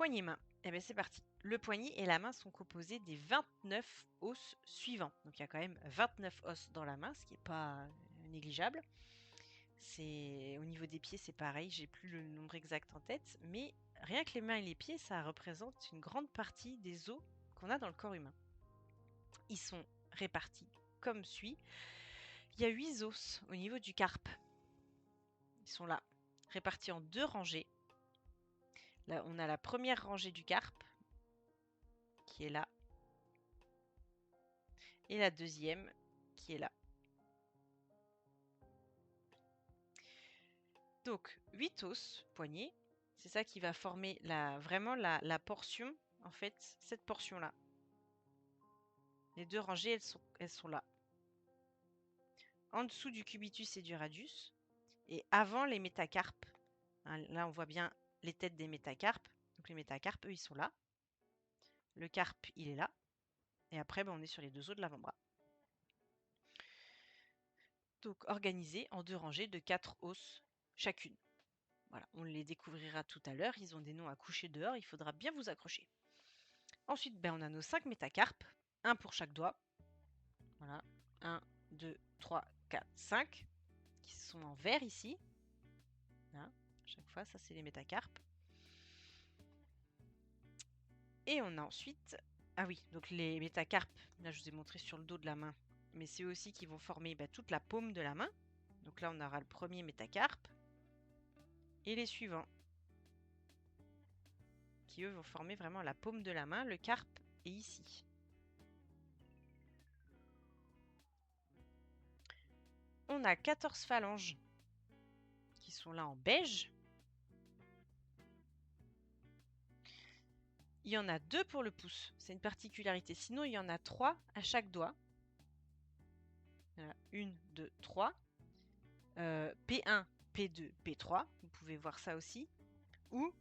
poignet-main. Eh bien, c'est parti. Le poignet et la main sont composés des 29 os suivants. Donc, il y a quand même 29 os dans la main, ce qui n'est pas négligeable. Au niveau des pieds, c'est pareil. J'ai plus le nombre exact en tête, mais rien que les mains et les pieds, ça représente une grande partie des os qu'on a dans le corps humain. Ils sont répartis comme suit. Il y a 8 os au niveau du carpe. Ils sont là, répartis en 2 rangées. Là, on a la première rangée du carpe qui est là. Et la deuxième qui est là. Donc 8 os, poignets, c'est ça qui va former vraiment la portion, en fait, cette portion-là. Les 2 rangées, elles sont là. En dessous du cubitus et du radius, et avant les métacarpes. Hein, là, on voit bien les têtes des métacarpes. Donc les métacarpes, eux, ils sont là. Le carpe, il est là. Et après, on est sur les 2 os de l'avant-bras. Donc organisés en 2 rangées de 4 os chacune. Voilà, on les découvrira tout à l'heure. Ils ont des noms à coucher dehors. Il faudra bien vous accrocher. Ensuite, on a nos 5 métacarpes. Un pour chaque doigt. Voilà. 1, 2, 3, 4, 5. Qui sont en vert ici. Là, à chaque fois, ça c'est les métacarpes. Et on a ensuite... Ah oui, donc les métacarpes, là je vous ai montré sur le dos de la main. Mais c'est aussi qui vont former toute la paume de la main. Donc là, on aura le premier métacarpe. Et les suivants. Qui eux vont former vraiment la paume de la main. Le carpe est ici. On a 14 phalanges qui sont là en beige. Il y en a 2 pour le pouce. C'est une particularité. Sinon, il y en a 3 à chaque doigt. Voilà. 1, 2, 3. P1, P2, P3. Vous pouvez voir ça aussi. Ou,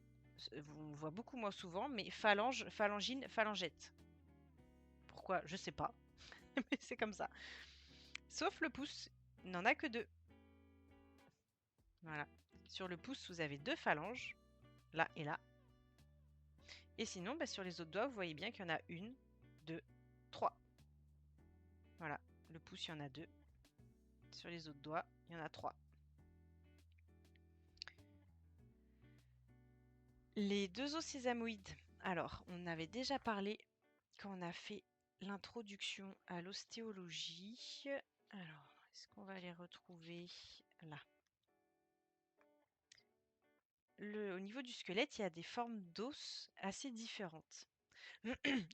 on voit beaucoup moins souvent, mais phalange, phalangine, phalangette. Pourquoi? Je sais pas. Mais c'est comme ça. Sauf le pouce. Il n'en a que 2. Voilà. Sur le pouce, vous avez 2 phalanges. Là et là. Et sinon, sur les autres doigts, vous voyez bien qu'il y en a 1, 2, 3. Voilà. Le pouce, il y en a 2. Sur les autres doigts, il y en a 3. Les 2 os sésamoïdes. Alors, on avait déjà parlé quand on a fait l'introduction à l'ostéologie. Alors, est-ce qu'on va les retrouver là? Au niveau du squelette, il y a des formes d'os assez différentes.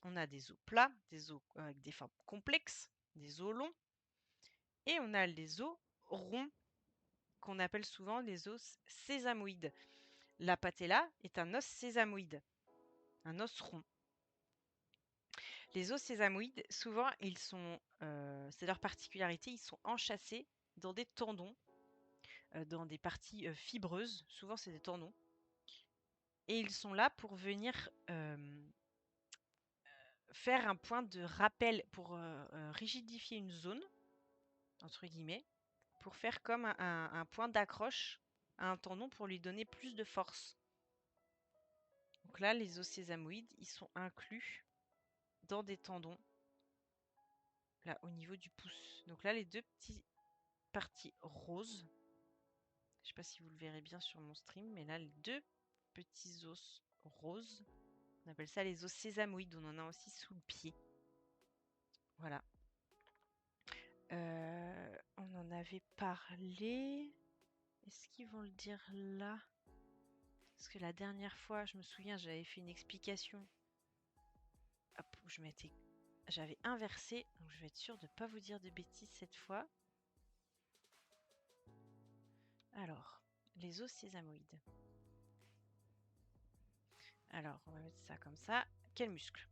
On a des os plats, des os avec des formes complexes, des os longs, et on a les os ronds, qu'on appelle souvent les os sésamoïdes. La patella est un os sésamoïde, un os rond. Les os sésamoïdes, souvent, c'est leur particularité, ils sont enchâssés dans des tendons, dans des parties fibreuses. Souvent, c'est des tendons. Et ils sont là pour venir faire un point de rappel, pour rigidifier une zone, entre guillemets, pour faire comme un point d'accroche à un tendon pour lui donner plus de force. Donc là, les os sésamoïdes, ils sont inclus dans des tendons, là, au niveau du pouce. Donc là, les 2 petites parties roses, je ne sais pas si vous le verrez bien sur mon stream, mais là, les 2 petits os roses, on appelle ça les os sésamoïdes. On en a aussi sous le pied. Voilà. On en avait parlé. Est-ce qu'ils vont le dire là? Parce que la dernière fois, je me souviens, j'avais fait une explication. Hop, où j'avais inversé. Donc je vais être sûre de ne pas vous dire de bêtises cette fois. Alors, les os sésamoïdes. Alors, on va mettre ça comme ça. Quel muscle?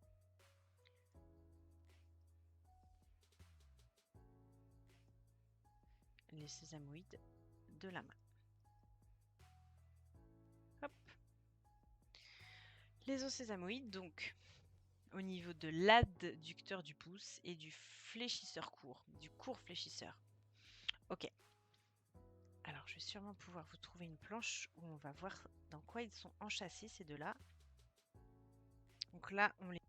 Les sésamoïdes de la main. Hop. Les os sésamoïdes, donc, au niveau de l'adducteur du pouce et du fléchisseur court, du court fléchisseur. Ok. Alors, je vais sûrement pouvoir vous trouver une planche où on va voir dans quoi ils sont enchâssés, ces deux-là. Donc là, on les...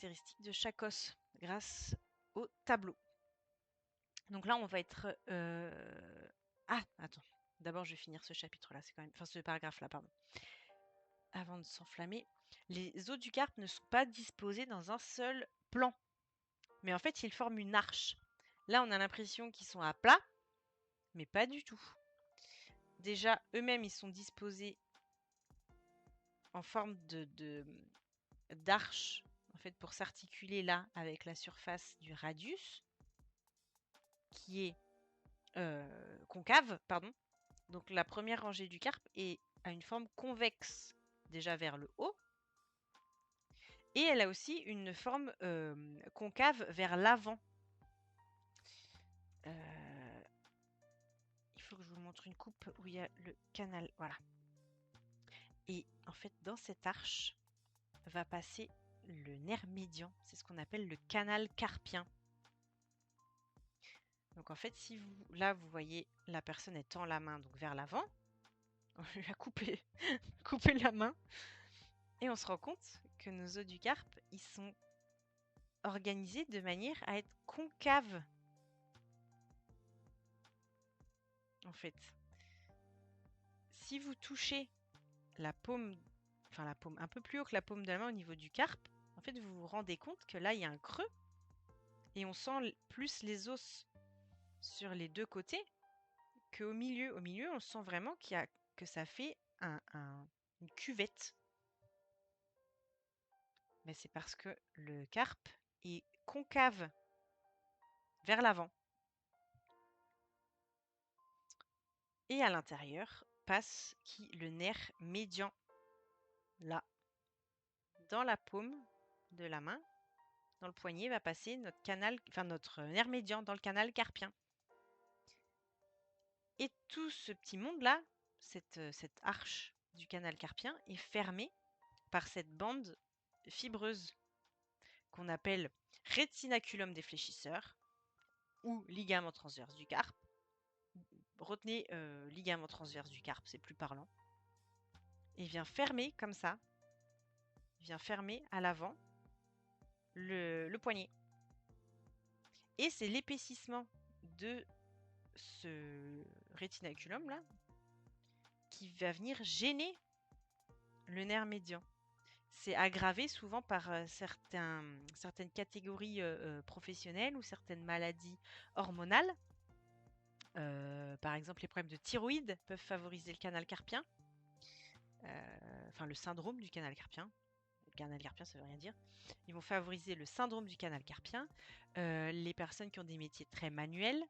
caractéristiques de chaque os grâce au tableau. Donc là, on va être... Ah, attends. D'abord, je vais finir ce chapitre-là. C'est quand même... Enfin, ce paragraphe-là, pardon. Avant de s'enflammer. Les os du carpe ne sont pas disposés dans un seul plan. Mais en fait, ils forment une arche. Là, on a l'impression qu'ils sont à plat, mais pas du tout. Déjà, eux-mêmes, ils sont disposés en forme d'arche, en fait, pour s'articuler là avec la surface du radius, qui est concave, pardon. Donc la première rangée du carpe a une forme convexe, déjà vers le haut, et elle a aussi une forme concave vers l'avant. Il faut que je vous montre une coupe où il y a le canal, voilà. Et en fait, dans cette arche va passer le nerf médian, c'est ce qu'on appelle le canal carpien. Donc en fait, si vous, là, vous voyez la personne étend la main donc vers l'avant, on lui a coupé la main, et on se rend compte que nos os du carpe, ils sont organisés de manière à être concaves. En fait, si vous touchez la paume, enfin la paume un peu plus haut que la paume de la main au niveau du carpe, en fait, vous vous rendez compte que là, il y a un creux, et on sent plus les os sur les deux côtés qu'au milieu. Au milieu, on sent vraiment que ça fait une cuvette. Mais c'est parce que le carpe est concave vers l'avant. Et à l'intérieur passe le nerf médian, là. Dans la paume de la main, dans le poignet, va passer notre nerf médian dans le canal carpien. Et tout ce petit monde-là, cette arche du canal carpien, est fermée par cette bande fibreuse qu'on appelle rétinaculum défléchisseur ou ligament transverse du carpe. Retenez ligament transverse du carpe, c'est plus parlant. Et vient fermer comme ça, vient fermer à l'avant le poignet. Et c'est l'épaississement de ce rétinaculum là qui va venir gêner le nerf médian. C'est aggravé souvent par certaines catégories professionnelles ou certaines maladies hormonales. Par exemple, les problèmes de thyroïde peuvent favoriser le canal carpien. Enfin, le syndrome du canal carpien. canal carpien, ça veut rien dire. Ils vont favoriser le syndrome du canal carpien. Les personnes qui ont des métiers très manuels,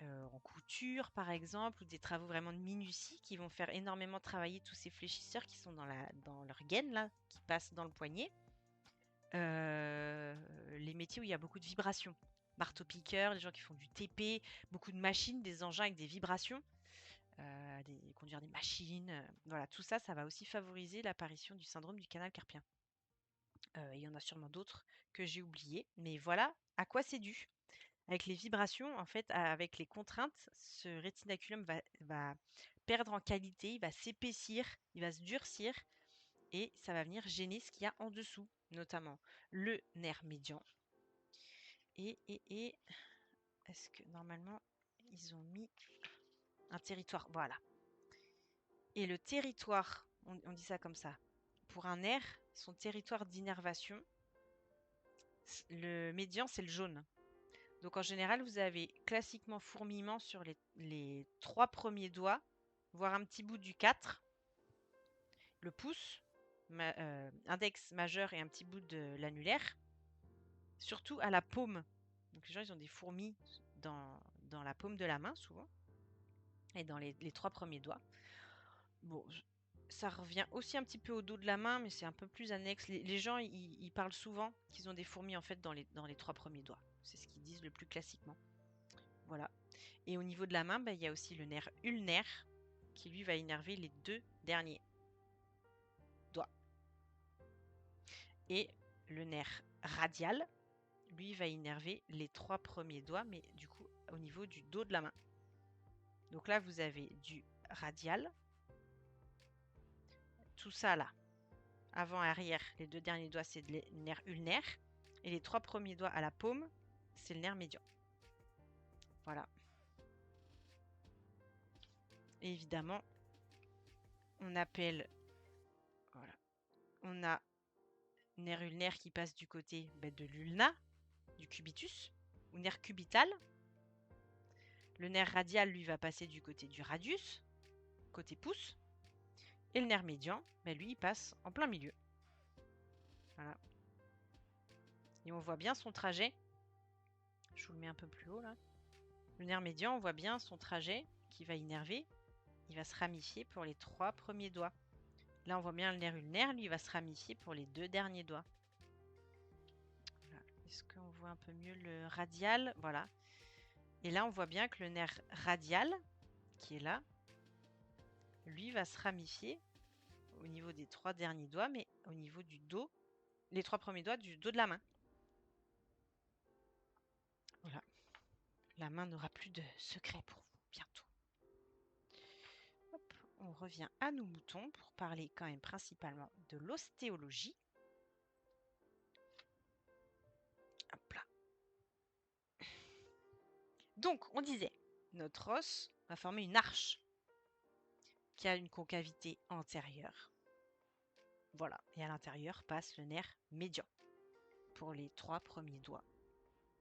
en couture par exemple, ou des travaux vraiment de minutie, qui vont faire énormément travailler tous ces fléchisseurs qui sont dans leur gaine, là, qui passent dans le poignet. Les métiers où il y a beaucoup de vibrations. Marteau-piqueur, les gens qui font du TP, beaucoup de machines, des engins avec des vibrations, conduire des machines. Voilà, tout ça, ça va aussi favoriser l'apparition du syndrome du canal carpien. Il y en a sûrement d'autres que j'ai oubliés, mais voilà à quoi c'est dû. Avec les vibrations, en fait, avec les contraintes, ce rétinaculum va perdre en qualité, il va s'épaissir, il va se durcir et ça va venir gêner ce qu'il y a en dessous, notamment le nerf médian. Et est-ce que normalement ils ont mis un territoire? Voilà. Et le territoire, on dit ça comme ça, pour un nerf, son territoire d'innervation, le médian, c'est le jaune. Donc en général, vous avez classiquement fourmillement sur les 3 premiers doigts, voire un petit bout du 4, le pouce, index majeur et un petit bout de l'annulaire, surtout à la paume. Donc les gens, ils ont des fourmis dans la paume de la main souvent, et dans les 3 premiers doigts. Bon, ça revient aussi un petit peu au dos de la main, mais c'est un peu plus annexe. Les gens, ils parlent souvent qu'ils ont des fourmis en fait dans les 3 premiers doigts. C'est ce qu'ils disent le plus classiquement. Voilà. Et au niveau de la main, il y a aussi le nerf ulnaire qui lui va innerver les 2 derniers doigts. Et le nerf radial, lui, va innerver les 3 premiers doigts, mais du coup au niveau du dos de la main. Donc là, vous avez du radial, tout ça là. Avant, arrière, les 2 derniers doigts, c'est le nerf ulnaire. Et les 3 premiers doigts à la paume, c'est le nerf médian. Voilà. Et évidemment, on appelle... Voilà. On a nerf ulnaire qui passe du côté de l'ulna, du cubitus, ou nerf cubital. Le nerf radial, lui, va passer du côté du radius, côté pouce. Et le nerf médian, lui, il passe en plein milieu. Voilà. Et on voit bien son trajet. Je vous le mets un peu plus haut, là. Le nerf médian, on voit bien son trajet qui va innerver. Il va se ramifier pour les 3 premiers doigts. Là, on voit bien le nerf ulnaire, lui, il va se ramifier pour les 2 derniers doigts. Voilà. Est-ce qu'on voit un peu mieux le radial? Voilà. Et là, on voit bien que le nerf radial, qui est là, lui, va se ramifier au niveau des 3 derniers doigts, mais au niveau du dos, les 3 premiers doigts du dos de la main. Voilà. La main n'aura plus de secret pour vous, bientôt. Hop, on revient à nos moutons pour parler quand même principalement de l'ostéologie. Hop là. Donc, on disait, notre os va former une arche qui a une concavité antérieure. Voilà, et à l'intérieur passe le nerf médian pour les 3 premiers doigts,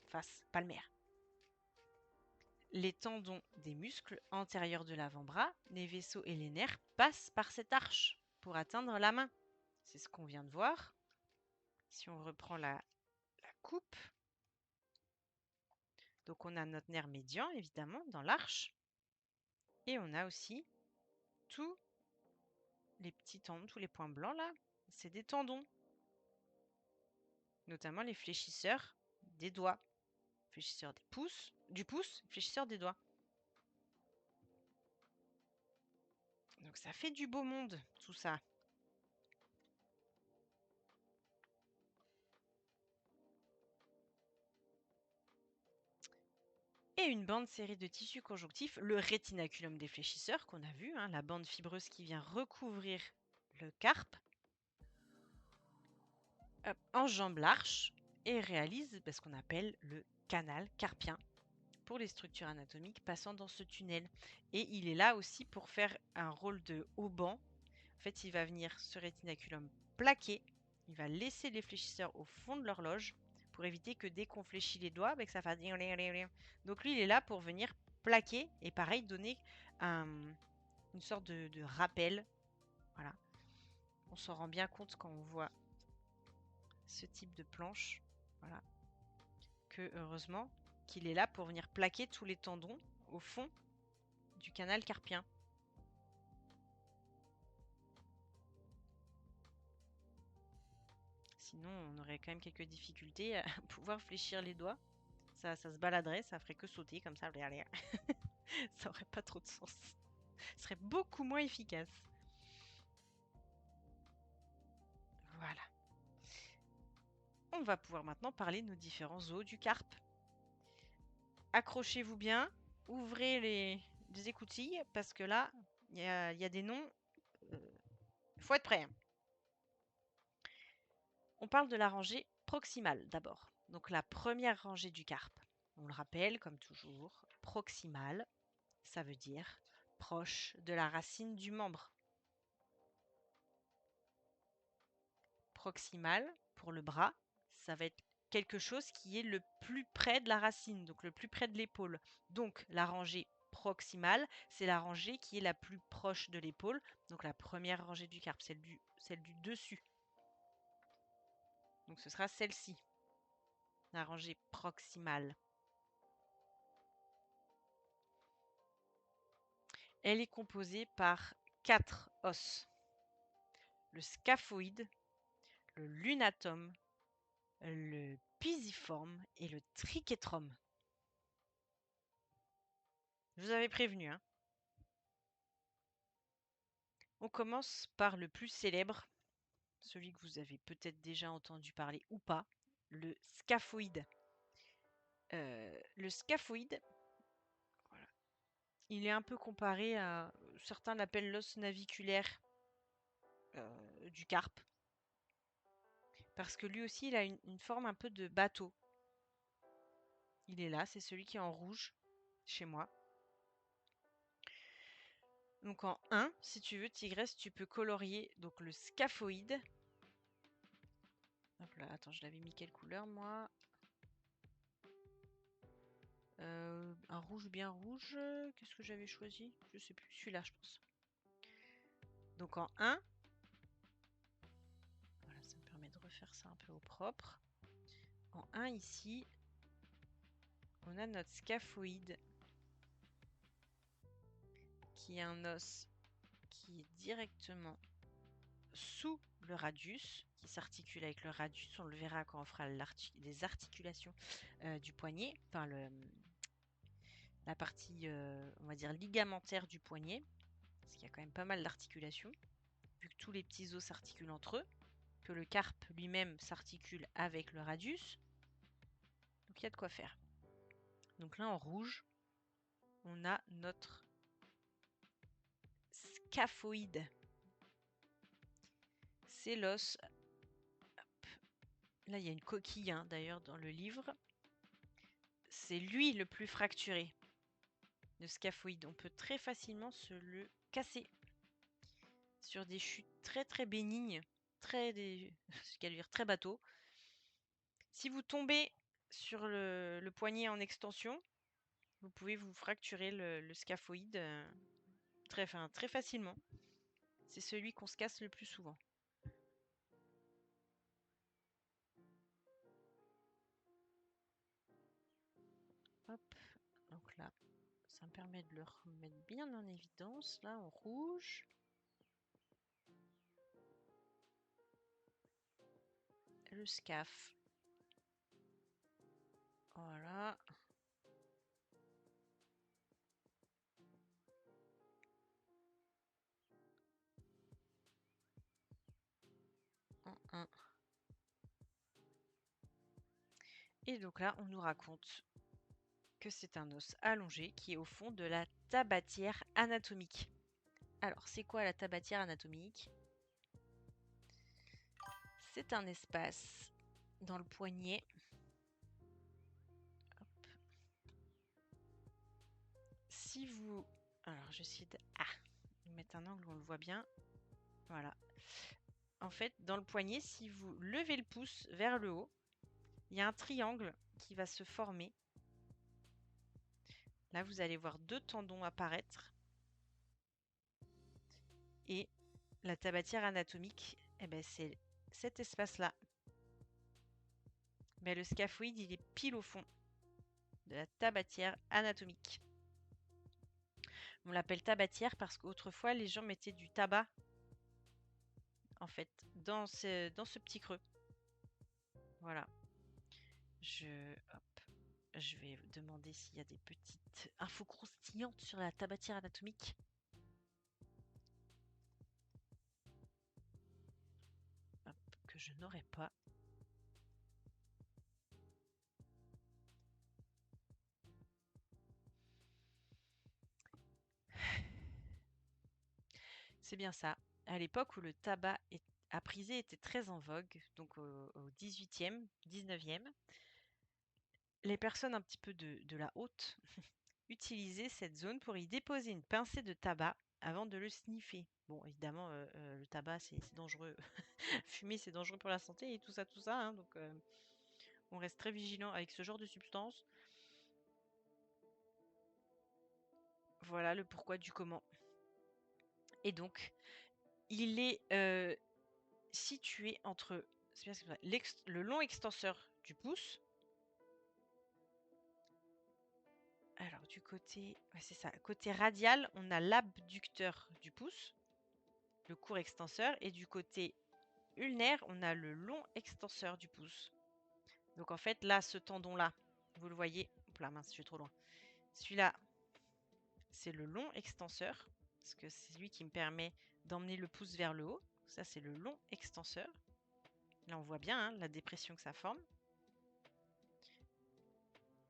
face palmaire. Les tendons des muscles antérieurs de l'avant-bras, les vaisseaux et les nerfs passent par cette arche pour atteindre la main. C'est ce qu'on vient de voir. Si on reprend la coupe, donc on a notre nerf médian évidemment dans l'arche et on a aussi tous les petits tendons, tous les points blancs là, c'est des tendons, notamment les fléchisseurs des doigts, fléchisseurs du pouce, fléchisseurs des doigts. Donc ça fait du beau monde tout ça. Et une bande serrée de tissu conjonctif, le rétinaculum des fléchisseurs qu'on a vu, la bande fibreuse qui vient recouvrir le carpe, enjambe l'arche et réalise ce qu'on appelle le canal carpien pour les structures anatomiques passant dans ce tunnel. Et il est là aussi pour faire un rôle de haut-banc. En fait, il va venir ce rétinaculum plaquer, il va laisser les fléchisseurs au fond de l'horloge pour éviter que dès qu'on fléchit les doigts, que ça fasse... Donc lui, il est là pour venir plaquer et pareil, donner une sorte de rappel. Voilà. On s'en rend bien compte quand on voit ce type de planche. Voilà. Que heureusement qu'il est là pour venir plaquer tous les tendons au fond du canal carpien. Sinon, on aurait quand même quelques difficultés à pouvoir fléchir les doigts. Ça se baladerait, ça ferait que sauter comme ça. Ça aurait pas trop de sens. Ce serait beaucoup moins efficace. Voilà. On va pouvoir maintenant parler de nos différents os du carpe. Accrochez-vous bien, ouvrez les écoutilles, parce que là, il y a des noms. Il faut être prêt. On parle de la rangée proximale d'abord. Donc la première rangée du carpe. On le rappelle, comme toujours, proximale, ça veut dire proche de la racine du membre. Proximal, pour le bras, ça va être quelque chose qui est le plus près de la racine, donc le plus près de l'épaule. Donc la rangée proximale, c'est la rangée qui est la plus proche de l'épaule. Donc la première rangée du carpe, celle du dessus. Donc ce sera celle-ci, la rangée proximale. Elle est composée par 4 os. Le scaphoïde, le lunatum, le pisiforme et le trichétrum. Je vous avais prévenu, hein. On commence par le plus célèbre, celui que vous avez peut-être déjà entendu parler ou pas, le scaphoïde. Le scaphoïde, voilà, il est un peu comparé à, certains l'appellent l'os naviculaire du carpe, parce que lui aussi il a une forme un peu de bateau. Il est là, c'est celui qui est en rouge chez moi. Donc en 1, si tu veux, Tigresse, tu peux colorier donc le scaphoïde. Hop là, attends, je l'avais mis quelle couleur moi? Un rouge bien rouge. Qu'est-ce que j'avais choisi? Je sais plus. Celui-là, je pense. Donc en 1. Voilà, ça me permet de refaire ça un peu au propre. En 1 ici, on a notre scaphoïde qui est un os qui est directement sous le radius, qui s'articule avec le radius. On le verra quand on fera les articulations du poignet, enfin la partie, on va dire, ligamentaire du poignet, parce qu'il y a quand même pas mal d'articulations, vu que tous les petits os s'articulent entre eux, que le carpe lui-même s'articule avec le radius. Donc il y a de quoi faire. Donc là en rouge, on a notre scaphoïde. C'est l'os. Là il y a une coquille hein, d'ailleurs dans le livre. C'est lui le plus fracturé. Le scaphoïde. On peut très facilement se le casser sur des chutes très très bénignes, très bateau. Si vous tombez sur le poignet en extension, vous pouvez vous fracturer le scaphoïde très facilement. C'est celui qu'on se casse le plus souvent. Hop, donc là, ça me permet de le remettre bien en évidence, là en rouge. Le scaph. Voilà. En 1. Et donc là, on nous raconte que c'est un os allongé qui est au fond de la tabatière anatomique. Alors, c'est quoi la tabatière anatomique? C'est un espace dans le poignet. Hop. Si vous... Alors, j'essaie de mettre un angle où on le voit bien. Voilà. En fait, dans le poignet, si vous levez le pouce vers le haut, il y a un triangle qui va se former. Là, vous allez voir 2 tendons apparaître. Et La tabatière anatomique, eh ben, c'est cet espace-là. Mais le scaphoïde, il est pile au fond de la tabatière anatomique. On l'appelle tabatière parce qu'autrefois, les gens mettaient du tabac, en fait, dans ce petit creux. Voilà. Hop, je vais demander s'il y a des petites infos croustillantes sur la tabatière anatomique. Hop, que je n'aurais pas. C'est bien ça. À l'époque où le tabac à priser était très en vogue, donc au 18e, 19e, les personnes un petit peu de la haute utilisaient cette zone pour y déposer une pincée de tabac avant de le sniffer. Bon, évidemment, le tabac, c'est dangereux. Fumer, c'est dangereux pour la santé et tout ça, hein, donc on reste très vigilant avec ce genre de substance. Voilà le pourquoi du comment. Et donc, il est situé entre le long extenseur du pouce. Alors du côté, ouais, c'est ça, côté radial, on a l'abducteur du pouce, le court extenseur, et du côté ulnaire, on a le long extenseur du pouce. Donc en fait, là, ce tendon-là, vous le voyez, hop là, mince, je suis trop loin. Celui-là, c'est le long extenseur, parce que c'est lui qui me permet d'emmener le pouce vers le haut. Ça, c'est le long extenseur. Là, on voit bien hein, la dépression que ça forme.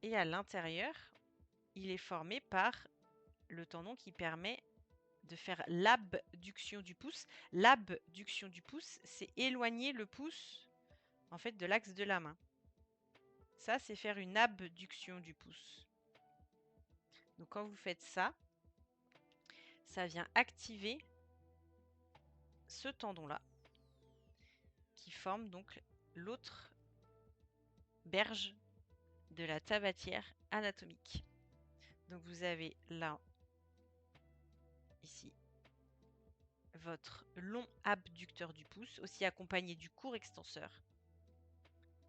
Et à l'intérieur, il est formé par le tendon qui permet de faire l'abduction du pouce. L'abduction du pouce, c'est éloigner le pouce en fait de l'axe de la main. Ça, c'est faire une abduction du pouce. Donc quand vous faites ça, ça vient activer ce tendon-là qui forme donc l'autre berge de la tabatière anatomique. Donc vous avez là, ici, votre long abducteur du pouce, aussi accompagné du court extenseur.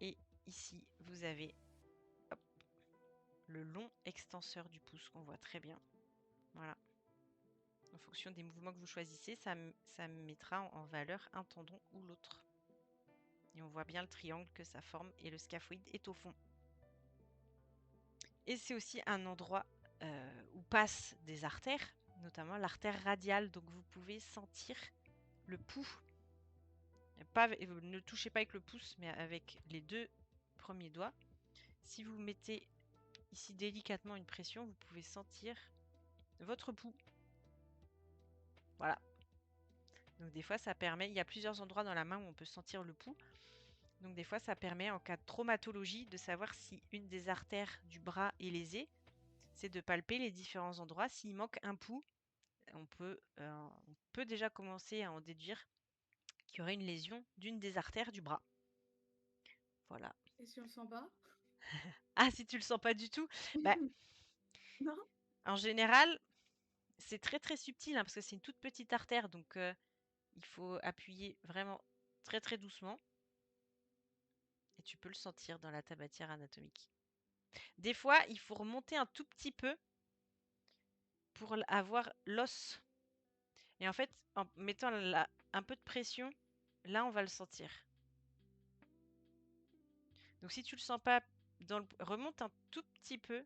Et ici, vous avez hop, le long extenseur du pouce qu'on voit très bien. Voilà. En fonction des mouvements que vous choisissez, ça mettra en valeur un tendon ou l'autre. Et on voit bien le triangle que ça forme et le scaphoïde est au fond. Et c'est aussi un endroit où passent des artères, notamment l'artère radiale. Donc vous pouvez sentir le pouls. Ne touchez pas avec le pouce, mais avec les deux premiers doigts. Si vous mettez ici délicatement une pression, vous pouvez sentir votre pouls. Voilà. Donc des fois, ça permet, il y a plusieurs endroits dans la main où on peut sentir le pouls. Donc des fois, ça permet en cas de traumatologie de savoir si une des artères du bras est lésée. C'est de palper les différents endroits. S'il manque un pouls, on peut déjà commencer à en déduire qu'il y aurait une lésion d'une des artères du bras. Voilà. Et si on le sent pas? Ah, si tu le sens pas du tout, bah, Non? en général, c'est très très subtil hein, parce que c'est une toute petite artère, donc il faut appuyer vraiment très très doucement. Et tu peux le sentir dans la tabatière anatomique. Des fois, il faut remonter un tout petit peu pour avoir l'os. Et en fait, en mettant un peu de pression, là, on va le sentir. Donc si tu le sens pas, remonte un tout petit peu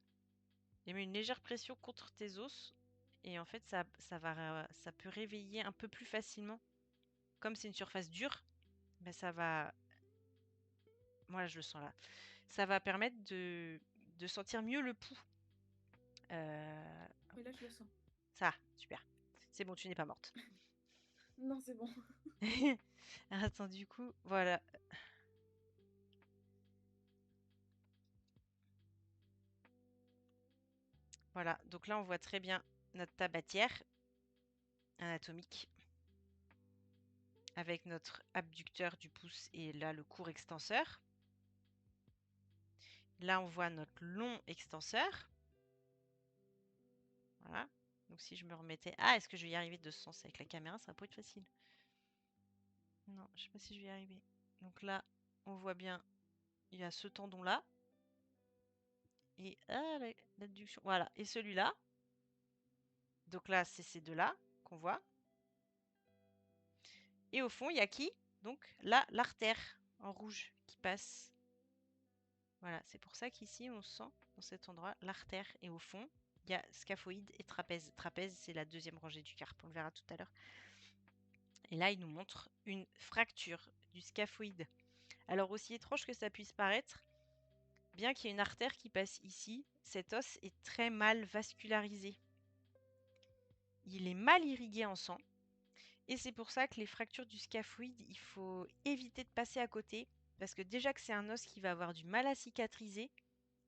et mets une légère pression contre tes os. Et en fait, ça peut réveiller un peu plus facilement. Comme c'est une surface dure, ben ça va... Moi, je le sens là. Ça va permettre de sentir mieux le pouls. Oui, là, je le sens. Ça, super. C'est bon, tu n'es pas morte. Non, c'est bon. Attends, du coup, voilà. Voilà, donc là, on voit très bien notre tabatière anatomique avec notre abducteur du pouce et là, le court extenseur. Là, on voit notre long extenseur. Voilà. Donc si je me remettais... Ah, est-ce que je vais y arriver de ce sens avec la caméra? Ça va pas être facile. Non, je sais pas si je vais y arriver. Donc là, on voit bien, il y a ce tendon-là. Et l'adduction. Voilà. Et celui-là. Donc là, c'est ces deux-là qu'on voit. Et au fond, il y a qui? Donc là, l'artère en rouge qui passe. Voilà, c'est pour ça qu'ici, on sent dans cet endroit l'artère. Et au fond, il y a scaphoïde et trapèze. Trapèze, c'est la deuxième rangée du carpe. On le verra tout à l'heure. Et là, il nous montre une fracture du scaphoïde. Alors, aussi étrange que ça puisse paraître, bien qu'il y ait une artère qui passe ici, cet os est très mal vascularisé. Il est mal irrigué en sang. Et c'est pour ça que les fractures du scaphoïde, il faut éviter de passer à côté. Parce que déjà que c'est un os qui va avoir du mal à cicatriser,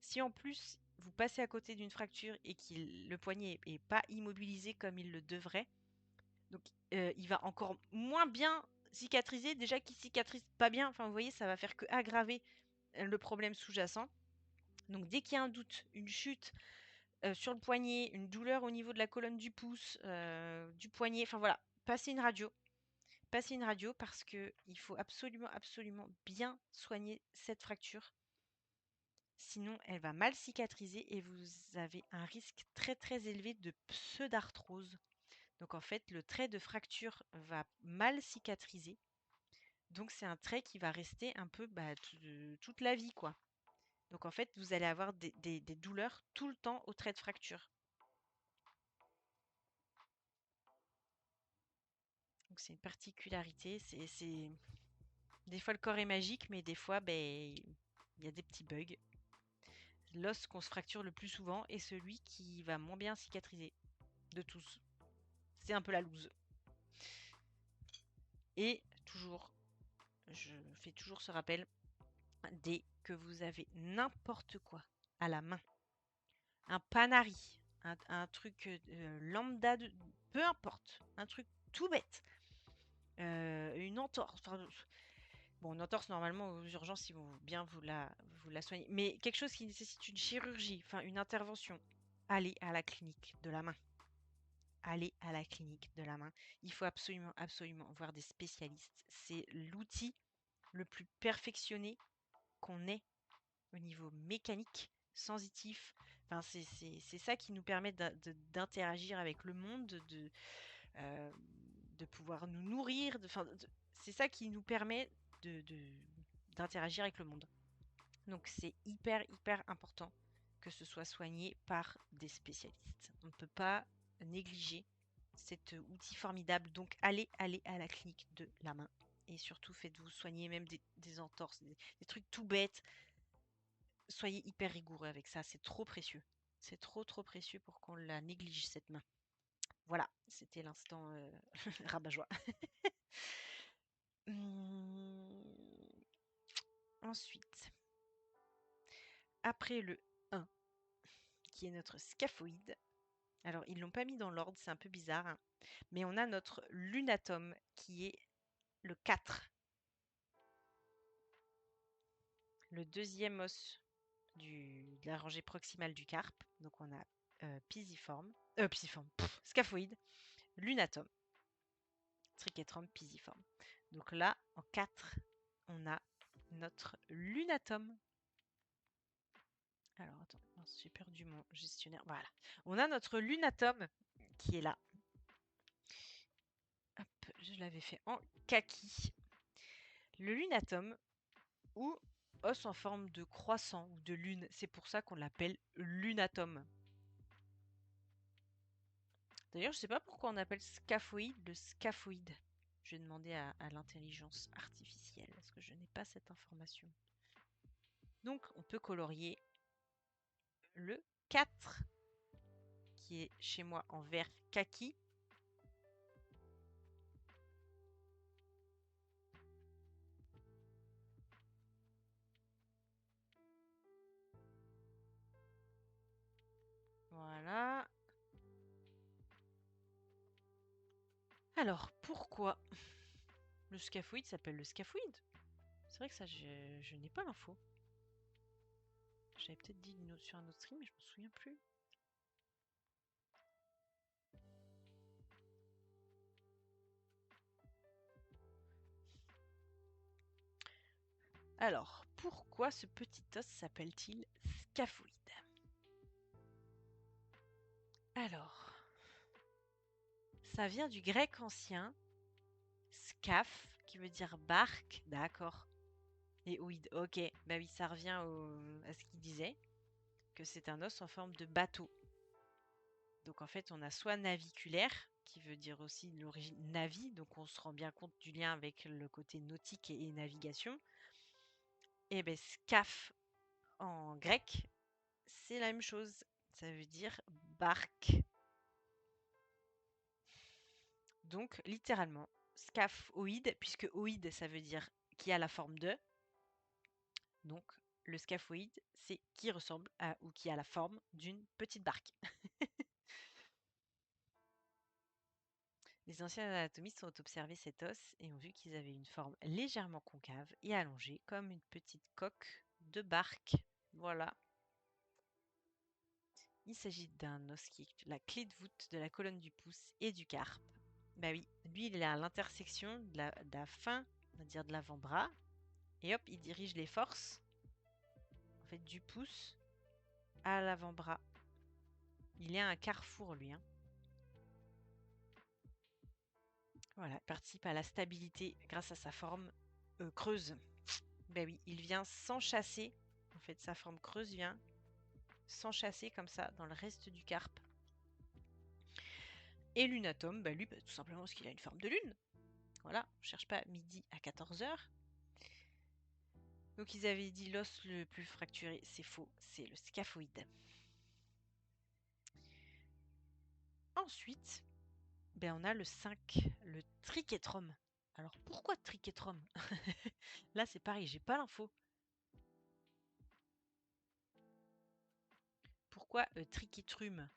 si en plus vous passez à côté d'une fracture et que le poignet n'est pas immobilisé comme il le devrait, donc il va encore moins bien cicatriser. Déjà qu'il cicatrise pas bien, enfin vous voyez, ça va faire que aggraver le problème sous-jacent. Donc dès qu'il y a un doute, une chute sur le poignet, une douleur au niveau de la colonne du pouce, du poignet, enfin voilà, passez une radio. Passez une radio parce que il faut absolument, absolument bien soigner cette fracture. Sinon, elle va mal cicatriser et vous avez un risque très très élevé de pseudarthrose. Donc en fait, le trait de fracture va mal cicatriser. Donc c'est un trait qui va rester un peu toute la vie, quoi. Donc en fait, vous allez avoir des douleurs tout le temps au trait de fracture. Donc c'est une particularité. Des fois le corps est magique, mais des fois, il y a des petits bugs. L'os qu'on se fracture le plus souvent est celui qui va moins bien cicatriser de tous. C'est un peu la loose. Et toujours, je fais toujours ce rappel, dès que vous avez n'importe quoi à la main, un panari, un truc lambda, peu importe, un truc tout bête, une entorse, bon, une entorse, normalement, aux urgences, ils vont bien vous la soigner. Mais quelque chose qui nécessite une chirurgie, enfin une intervention, allez à la clinique de la main. Allez à la clinique de la main. Il faut absolument, absolument voir des spécialistes. C'est l'outil le plus perfectionné qu'on ait au niveau mécanique, sensitif. Enfin, c'est ça qui nous permet d'interagir avec le monde, euh, de pouvoir nous nourrir. C'est ça qui nous permet d'interagir avec le monde. Donc c'est hyper, hyper important que ce soit soigné par des spécialistes. On ne peut pas négliger cet outil formidable. Donc allez à la clinique de la main. Et surtout, faites-vous soigner même des entorses, des trucs tout bêtes. Soyez hyper rigoureux avec ça, c'est trop précieux. C'est trop, trop précieux pour qu'on la néglige, cette main. Voilà, c'était l'instant rabat-joie. Ensuite, après le 1, qui est notre scaphoïde. Alors, ils l'ont pas mis dans l'ordre, c'est un peu bizarre, hein, mais on a notre lunatum qui est le 4. Le deuxième os de la rangée proximale du carpe. Donc, on a pisiforme, scaphoïde, lunatum, triquetrum, pisiforme. Donc là, en 4, on a notre lunatum. Alors, attends, j'ai perdu mon gestionnaire. Voilà. On a notre lunatum qui est là. Hop, je l'avais fait en kaki. Le lunatum, ou os en forme de croissant ou de lune, c'est pour ça qu'on l'appelle lunatum. D'ailleurs, je ne sais pas pourquoi on appelle scaphoïde le scaphoïde. Je vais demander à l'intelligence artificielle, parce que je n'ai pas cette information. Donc, on peut colorier le 4, qui est chez moi en vert kaki. Voilà. Alors, pourquoi le scaphoïde s'appelle le scaphoïde? C'est vrai que ça, je n'ai pas l'info. J'avais peut-être dit sur un autre stream, mais je me souviens plus. Alors, pourquoi ce petit os s'appelle-t-il scaphoïde? Alors, ça vient du grec ancien, scaphe, qui veut dire barque, d'accord. Et oïde, ok, bah oui, ça revient à ce qu'il disait, que c'est un os en forme de bateau. Donc en fait, on a soit naviculaire, qui veut dire aussi de l'origine navi, donc on se rend bien compte du lien avec le côté nautique et navigation. Et ben scaphe en grec, c'est la même chose. Ça veut dire barque. Donc littéralement, scaphoïde, puisque oïde, ça veut dire qui a la forme de. Donc le scaphoïde, c'est qui ressemble à ou qui a la forme d'une petite barque. Les anciens anatomistes ont observé cet os et ont vu qu'ils avaient une forme légèrement concave et allongée, comme une petite coque de barque. Voilà. Il s'agit d'un os qui est la clé de voûte de la colonne du pouce et du carpe. Bah oui, lui, il est à l'intersection de la fin, on va dire de l'avant-bras, et hop, il dirige les forces, en fait, du pouce à l'avant-bras. Il est à un carrefour, lui. Hein. Voilà, il participe à la stabilité grâce à sa forme creuse. Ben oui, il vient s'enchasser. En fait, sa forme creuse vient s'enchasser comme ça dans le reste du carpe. Et l'unatome, ben lui, tout simplement parce qu'il a une forme de lune. Voilà, on ne cherche pas midi à 14h. Donc ils avaient dit l'os le plus fracturé, c'est faux, c'est le scaphoïde. Ensuite, ben on a le 5, le triquetrome. Alors pourquoi triquetrome? Là c'est pareil, j'ai pas l'info. Pourquoi triquetrume?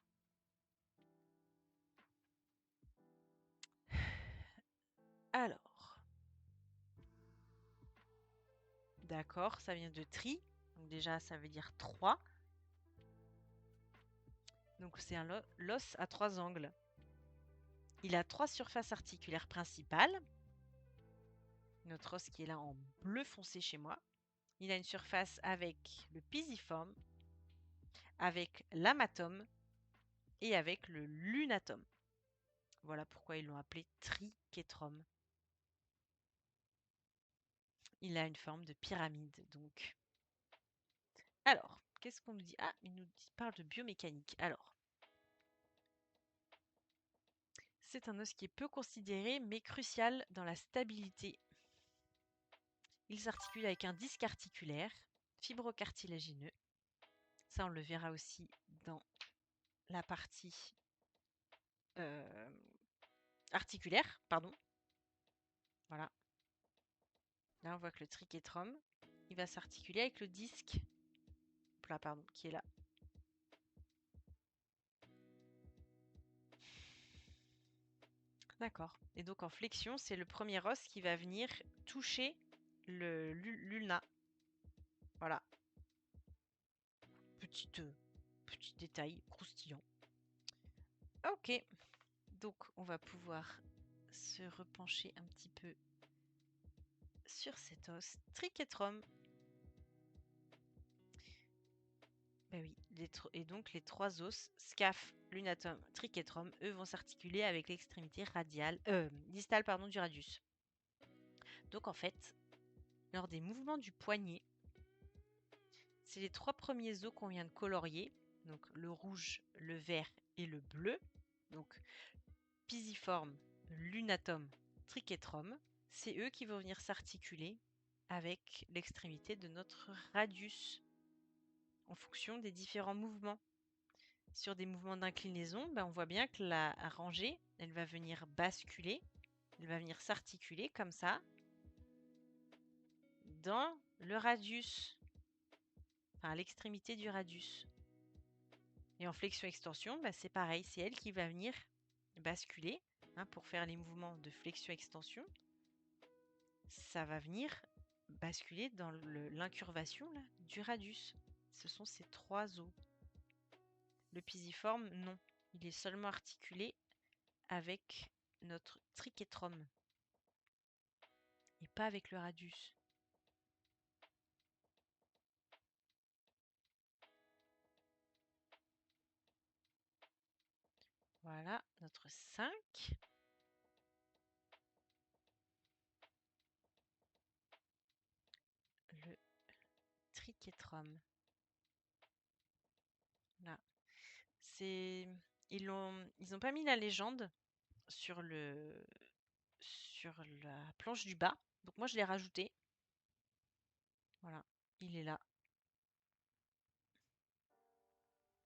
Alors, d'accord, ça vient de tri. Donc déjà ça veut dire 3. Donc c'est un l'os à 3 angles. Il a 3 surfaces articulaires principales. Notre os qui est là en bleu foncé chez moi. Il a une surface avec le pisiforme, avec l'amatome et avec le lunatome. Voilà pourquoi ils l'ont appelé triquetrome. Il a une forme de pyramide donc. Alors, qu'est-ce qu'on nous dit? Ah, il nous parle de biomécanique. Alors, c'est un os qui est peu considéré mais crucial dans la stabilité. Il s'articule avec un disque articulaire, fibrocartilagineux. Ça, on le verra aussi dans la partie articulaire, pardon. Voilà. Là, on voit que le triquetrome, il va s'articuler avec le disque plat, pardon, qui est là. D'accord. Et donc en flexion, c'est le premier os qui va venir toucher l'ulna. Voilà. Petit détail croustillant. Ok. Donc on va pouvoir se repencher un petit peu sur cet os triquetrome. Ben oui, et donc les 3 os, scaphe, lunatome, triquetrome, eux vont s'articuler avec l'extrémité distale du radius. Donc en fait, lors des mouvements du poignet, c'est les 3 premiers os qu'on vient de colorier, donc le rouge, le vert et le bleu. Donc pisiforme, lunatome, triquetrome, c'est eux qui vont venir s'articuler avec l'extrémité de notre radius en fonction des différents mouvements. Sur des mouvements d'inclinaison, on voit bien que la rangée, elle va venir basculer, elle va venir s'articuler comme ça dans le radius, enfin à l'extrémité du radius. Et en flexion-extension, c'est pareil, c'est elle qui va venir basculer pour faire les mouvements de flexion-extension. Ça va venir basculer dans l'incurvation du radius. Ce sont ces 3 os. Le pisiforme, non. Il est seulement articulé avec notre triquetrome et pas avec le radius. Voilà, notre 5. Le triquetrum. Là. Ils ont pas mis la légende sur la planche du bas. Donc moi je l'ai rajouté. Voilà, il est là.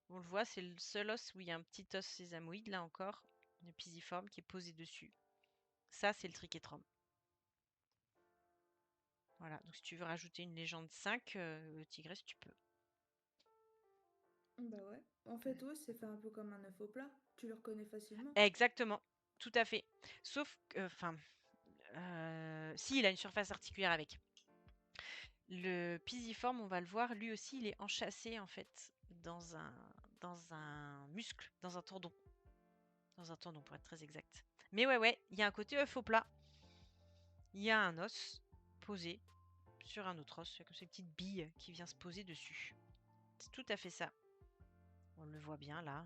On le voit, c'est le seul os où il y a un petit os sésamoïde, là encore, le pisiforme qui est posé dessus. Ça, c'est le triquetrum. Voilà, donc si tu veux rajouter une légende 5, Tigresse, tu peux. Bah ouais. En fait, ouais, c'est fait un peu comme un œuf au plat. Tu le reconnais facilement. Exactement, tout à fait. Sauf que, si, il a une surface articulaire avec. Le pisiforme, on va le voir, lui aussi, il est enchâssé en fait dans un muscle, dans un tendon. Dans un tendon, pour être très exact. Mais ouais, il y a un côté œuf au plat. Il y a un os posé sur un autre os. Il y a comme ces petites billes qui vient se poser dessus. C'est tout à fait ça. On le voit bien là.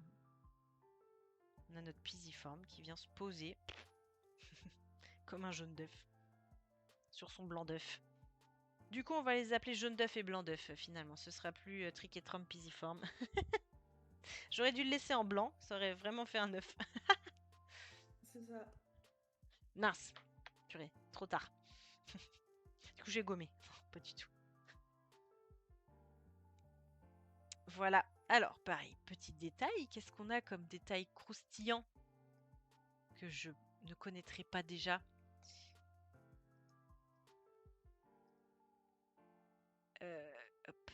On a notre pisiforme qui vient se poser comme un jaune d'œuf sur son blanc d'œuf. Du coup, on va les appeler jaune d'œuf et blanc d'œuf finalement. Ce sera plus triquetrum pisiforme. J'aurais dû le laisser en blanc, ça aurait vraiment fait un œuf. C'est ça. Mince, purée, trop tard. Du coup, j'ai gommé. Pas du tout. Voilà. Alors, pareil, petit détail. Qu'est-ce qu'on a comme détail croustillant que je ne connaîtrais pas déjà? Hop.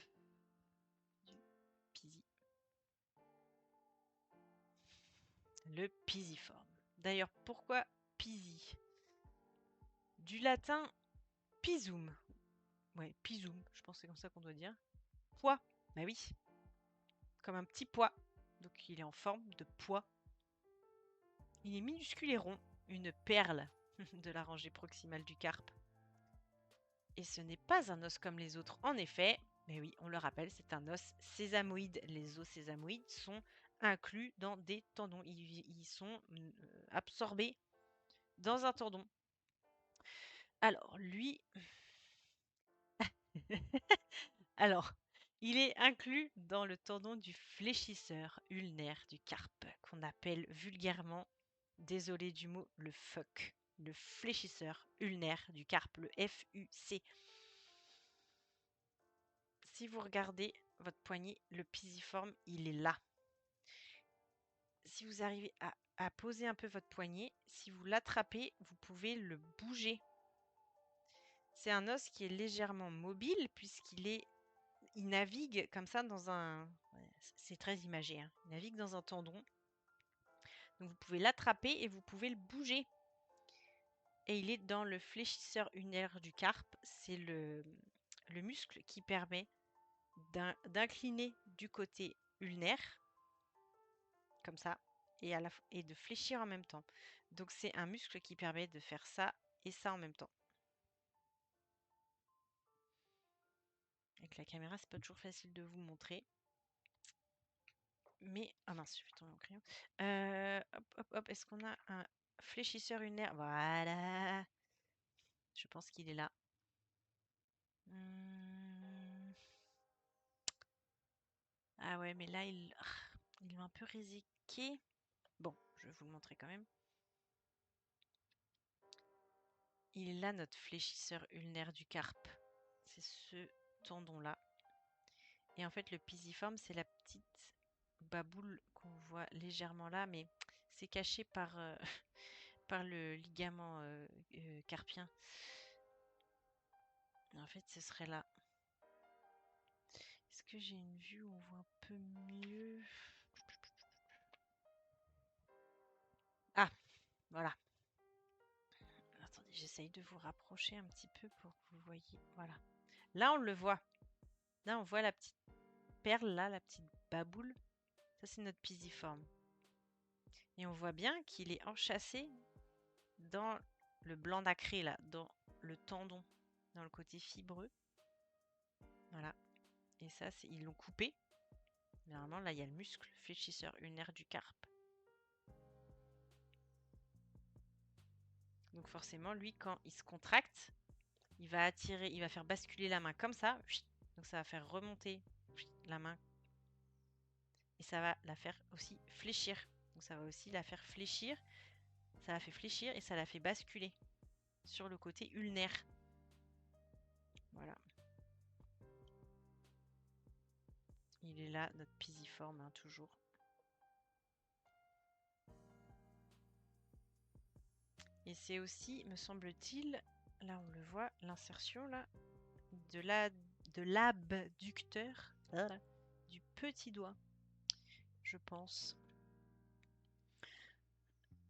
Du pisi. Le pisiforme. D'ailleurs, pourquoi pisi? Du latin pisum. Ouais, pisum, je pense que c'est comme ça qu'on doit dire. Pois. Bah oui. Comme un petit pois. Donc il est en forme de pois. Il est minuscule et rond. Une perle de la rangée proximale du carpe. Et ce n'est pas un os comme les autres, en effet. Mais oui, on le rappelle, c'est un os sésamoïde. Les os sésamoïdes sont inclus dans des tendons. Ils sont absorbés dans un tendon. Alors, lui... Alors, il est inclus dans le tendon du fléchisseur ulnaire du carpe, qu'on appelle vulgairement, désolé du mot, le FUC. Le fléchisseur ulnaire du carpe, le FUC. Si vous regardez votre poignet, le pisiforme, il est là. Si vous arrivez à poser un peu votre poignet, si vous l'attrapez, vous pouvez le bouger. C'est un os qui est légèrement mobile il navigue comme ça dans un... C'est très imagé, hein. Il navigue dans un tendon. Donc vous pouvez l'attraper et vous pouvez le bouger. Et il est dans le fléchisseur ulnaire du carpe. C'est le muscle qui permet d'incliner du côté ulnaire, comme ça, et de fléchir en même temps. Donc c'est un muscle qui permet de faire ça et ça en même temps. Avec la caméra, c'est pas toujours facile de vous montrer. Mais... Ah mince, je vais tomber mon crayon. Hop. Est-ce qu'on a un fléchisseur ulnaire? Voilà. Je pense qu'il est là. Ah ouais, mais là, il est un peu résiqué. Bon, je vais vous le montrer quand même. Il est là, notre fléchisseur ulnaire du carpe. C'est ce tendon-là. Et en fait, le pisiforme, c'est la petite baboule qu'on voit légèrement là, mais c'est caché par, par le ligament carpien. En fait, ce serait là. Est-ce que j'ai une vue où on voit un peu mieux? Ah, voilà. Attendez, j'essaye de vous rapprocher un petit peu pour que vous voyez. Voilà. Là, on le voit. Là, on voit la petite perle, là, la petite baboule. Ça, c'est notre pisiforme. Et on voit bien qu'il est enchâssé dans le blanc nacré, là, dans le tendon, dans le côté fibreux. Voilà. Et ça, ils l'ont coupé. Normalement, là, il y a le muscle fléchisseur ulnaire du carpe. Donc forcément, lui, quand il se contracte, il va attirer, il va faire basculer la main comme ça. Donc ça va faire remonter la main. Et ça va la faire aussi fléchir. Donc ça va aussi la faire fléchir. Ça la fait fléchir et ça la fait basculer sur le côté ulnaire. Voilà. Il est là, notre pisiforme, hein, toujours. Et c'est aussi, me semble-t-il, là on le voit, l'insertion là, de l'abducteur du petit doigt, je pense.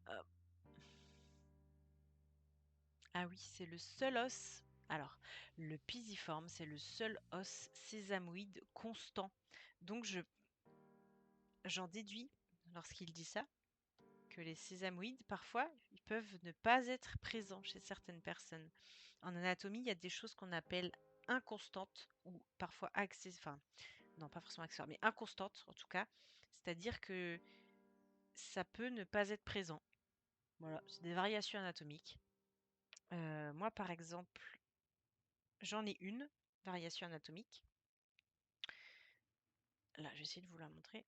Hop. Ah oui, c'est le seul os. Alors, le pisiforme, c'est le seul os sésamoïde constant. Donc, j'en déduis, lorsqu'il dit ça, que les sésamoïdes, parfois, ils peuvent ne pas être présents chez certaines personnes. En anatomie, il y a des choses qu'on appelle inconstantes ou parfois accessoires. Enfin, non, pas forcément accessoires, mais inconstantes en tout cas. C'est-à-dire que ça peut ne pas être présent. Voilà, c'est des variations anatomiques. Moi, par exemple, j'en ai une variation anatomique. Là, je vais essayer de vous la montrer.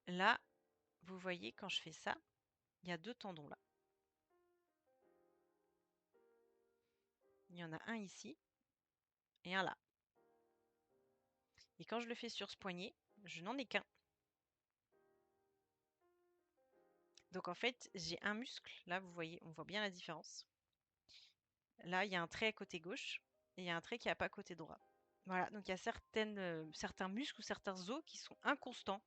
Là, vous voyez, quand je fais ça, il y a 2 tendons là. Il y en a un ici et un là. Et quand je le fais sur ce poignet, je n'en ai qu'un. Donc en fait, j'ai un muscle. Là, vous voyez, on voit bien la différence. Là, il y a un trait côté gauche et il y a un trait qui n'a pas côté droit. Voilà, donc il y a certains muscles ou certains os qui sont inconstants,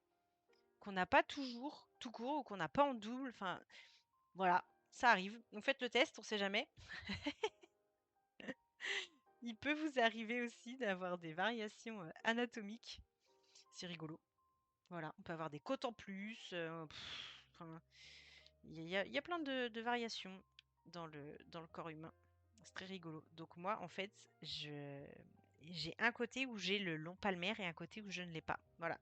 qu'on n'a pas toujours tout court ou qu'on n'a pas en double. Enfin, voilà, ça arrive. Donc faites le test, on ne sait jamais. Il peut vous arriver aussi d'avoir des variations anatomiques. C'est rigolo. Voilà, on peut avoir des côtes en plus. Enfin, il y a plein de variations dans le corps humain. C'est très rigolo. Donc moi, en fait, j'ai un côté où j'ai le long palmaire et un côté où je ne l'ai pas. Voilà.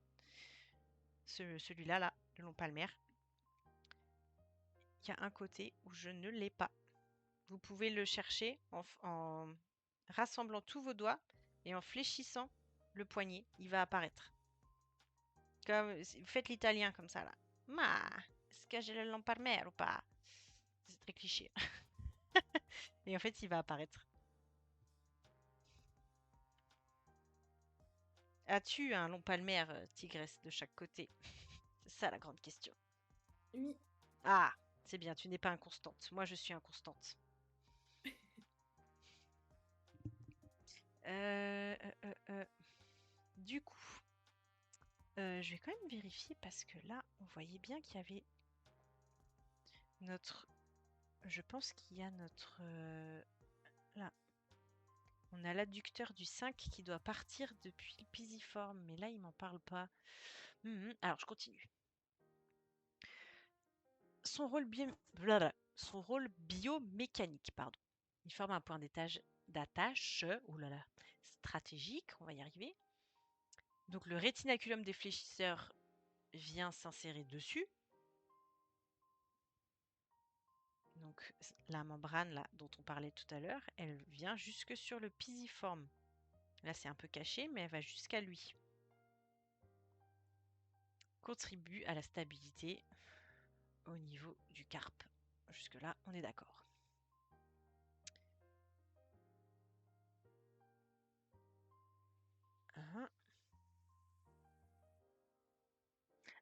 Celui-là, là, le long palmaire, il y a un côté où je ne l'ai pas. Vous pouvez le chercher en rassemblant tous vos doigts et en fléchissant le poignet. Il va apparaître. Comme, faites l'italien comme ça, là. Ma, est-ce que j'ai le long palmaire ou pas? C'est très cliché. Et en fait, il va apparaître. As-tu un long palmaire, tigresse, de chaque côté? C'est ça la grande question. Oui. Ah, c'est bien, tu n'es pas inconstante. Moi, je suis inconstante. Euh, euh, euh, euh. Du coup, je vais quand même vérifier parce que là, on voyait bien qu'il y avait notre... Je pense qu'il y a notre... là. On a l'adducteur du 5 qui doit partir depuis le pisiforme. Mais là, il m'en parle pas. Alors, je continue. Son rôle biomécanique, pardon. Il forme un point d'attache, oh là là, stratégique, on va y arriver. Donc le rétinaculum des fléchisseurs vient s'insérer dessus. Donc la membrane là, dont on parlait tout à l'heure, elle vient jusque sur le pisiforme. Là c'est un peu caché, mais elle va jusqu'à lui. Contribue à la stabilité au niveau du carpe. Jusque là, on est d'accord.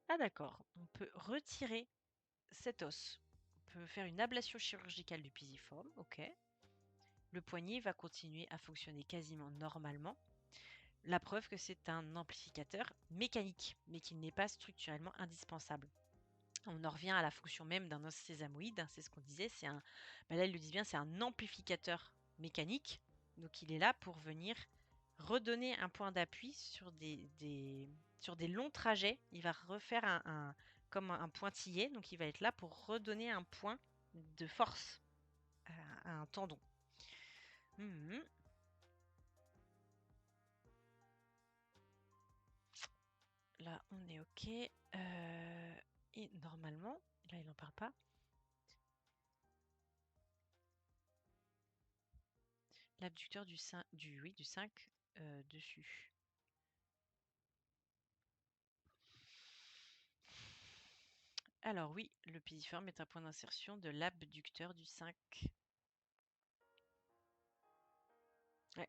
Ah d'accord, on peut retirer cet os. On peut faire une ablation chirurgicale du pisiforme, ok. Le poignet va continuer à fonctionner quasiment normalement. La preuve que c'est un amplificateur mécanique, mais qui n'est pas structurellement indispensable. On en revient à la fonction même d'un os sésamoïde, c'est ce qu'on disait, c'est un, là ils le disent bien, c'est un amplificateur mécanique, donc il est là pour venir redonner un point d'appui sur des longs trajets. Il va refaire comme un pointillé, donc il va être là pour redonner un point de force à un tendon. Là, on est OK. Et normalement, là, il n'en parle pas. l'abducteur du 5, du 5 dessus. Alors oui, le pisiforme est un point d'insertion de l'abducteur du 5. Ouais.